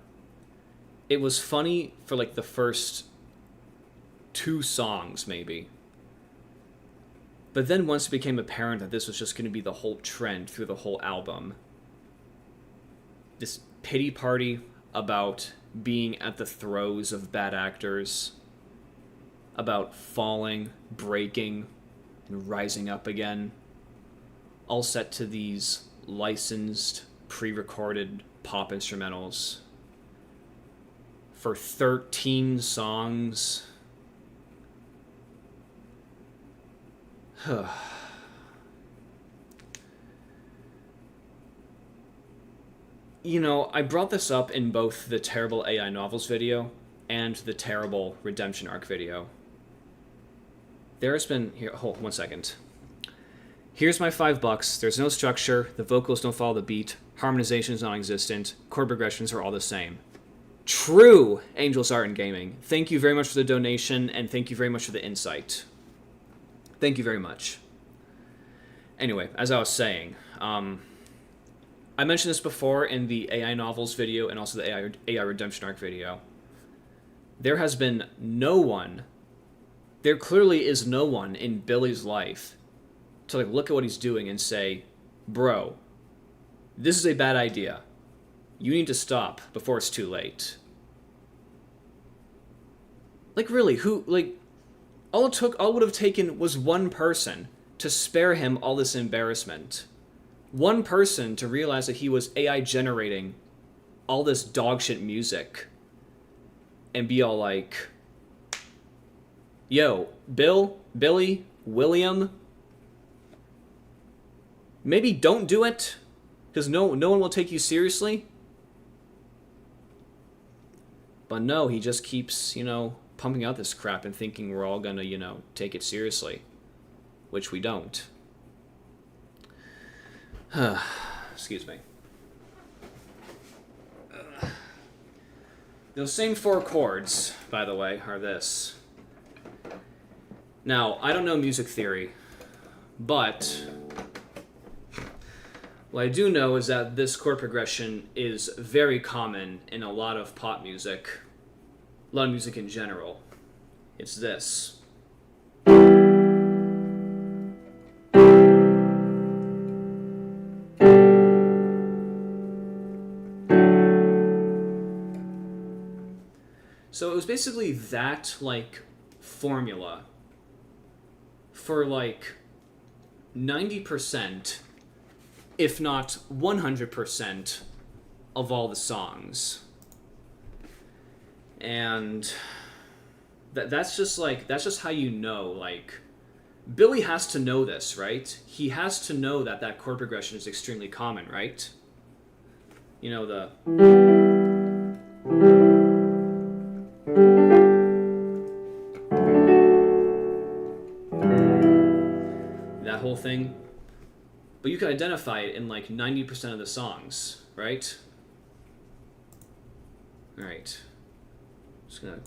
Speaker 2: it was funny for like the first 2 songs maybe. But then once it became apparent that this was just going to be the whole trend through the whole album, this pity party about being at the throes of bad actors, about falling, breaking, and rising up again, all set to these licensed, pre-recorded pop instrumentals for 13 songs. You know, I brought this up in both the terrible AI novels video and the terrible redemption arc video. There has been... Here, hold 1 second. Here's my $5. There's no structure. The vocals don't follow the beat. Harmonization is non-existent. Chord progressions are all the same. True, Angels Art and Gaming. Thank you very much for the donation, and thank you very much for the insight. Thank you very much. Anyway, as I was saying, I mentioned this before in the AI novels video and also the AI redemption arc video. There has been no one, there clearly is no one in Billy's life to like look at what he's doing and say, bro, this is a bad idea. You need to stop before it's too late. Like really, who, like, all it would have taken was one person to spare him all this embarrassment. One person to realize that he was AI generating all this dogshit music and be all like, yo, Billy, William, maybe don't do it, because no one will take you seriously. But no, he just keeps, you know, pumping out this crap and thinking we're all gonna, you know, take it seriously. Which we don't. Excuse me. Those same 4 chords, by the way, are this. Now, I don't know music theory, but what I do know is that this chord progression is very common in a lot of pop music, a lot of music in general. It's this. So it was basically that, like, formula for, like, 90%, if not 100%, of all the songs. And that's just how you know, like, Billy has to know this, right? He has to know that that chord progression is extremely common, right? You know, the... that whole thing. But you can identify it in like 90% of the songs, right? Alright. Just gonna...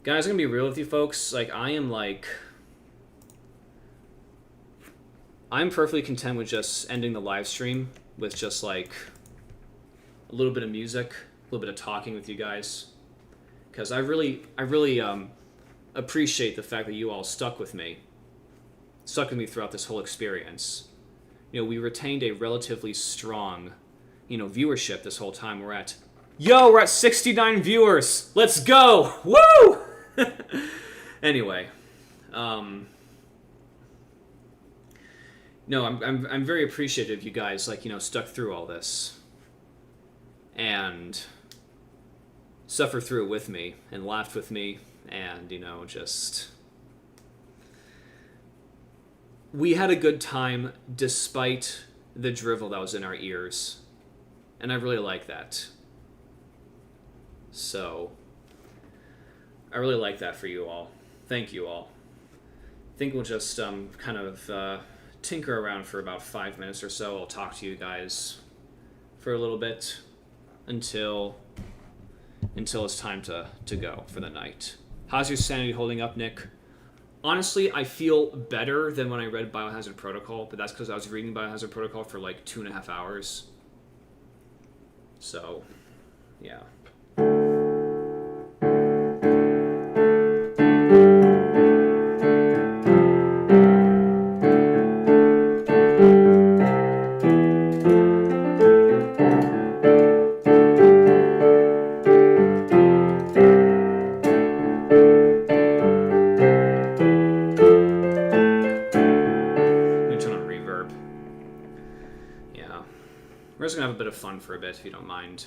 Speaker 2: Guys, I'm gonna be real with you folks. Like, I'm perfectly content with just ending the live stream with just like a little bit of music, a little bit of talking with you guys. Because I really appreciate the fact that you all stuck with me throughout this whole experience. You know, we retained a relatively strong, you know, viewership this whole time. We're at 69 viewers. Let's go. Woo! Anyway, no, I'm very appreciative you guys, like, you know, stuck through all this and suffered through it with me and laughed with me, and, you know, just... We had a good time despite the drivel that was in our ears, and I really like that. So, I really like that for you all. Thank you all. I think we'll just kind of tinker around for about 5 minutes or so. I'll talk to you guys for a little bit until it's time to go for the night. How's your sanity holding up, Nick? Honestly, I feel better than when I read Biohazard Protocol, but that's because I was reading Biohazard Protocol for like 2.5 hours. So, yeah. We're just gonna have a bit of fun for a bit, if you don't mind.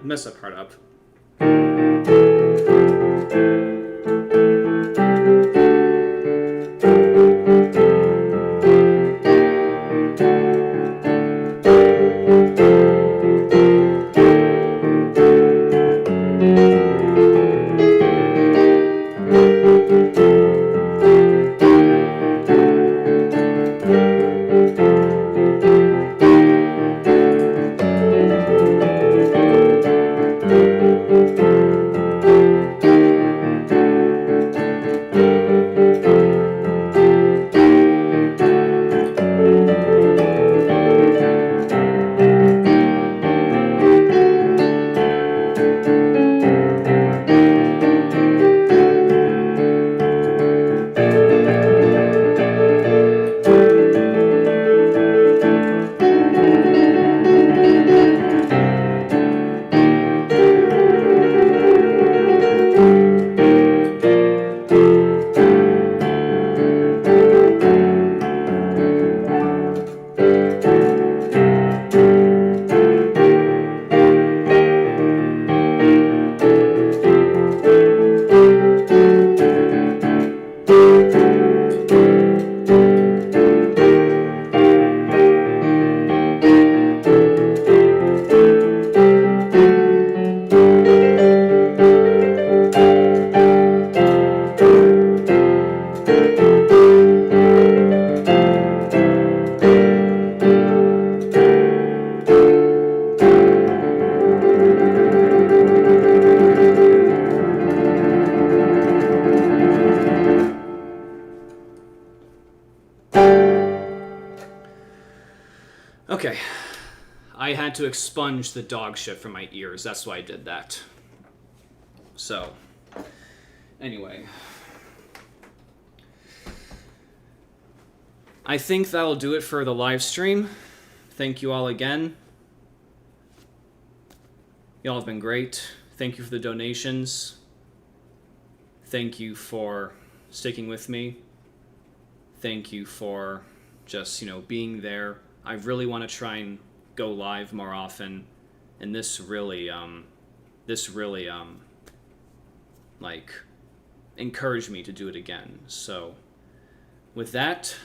Speaker 2: Mess that part up. Okay. I had to expunge the dog shit from my ears. That's why I did that. So, anyway. I think that'll do it for the live stream. Thank you all again. Y'all have been great. Thank you for the donations. Thank you for sticking with me. Thank you for just, being there. I really want to try and go live more often, and this really encouraged me to do it again. So with that,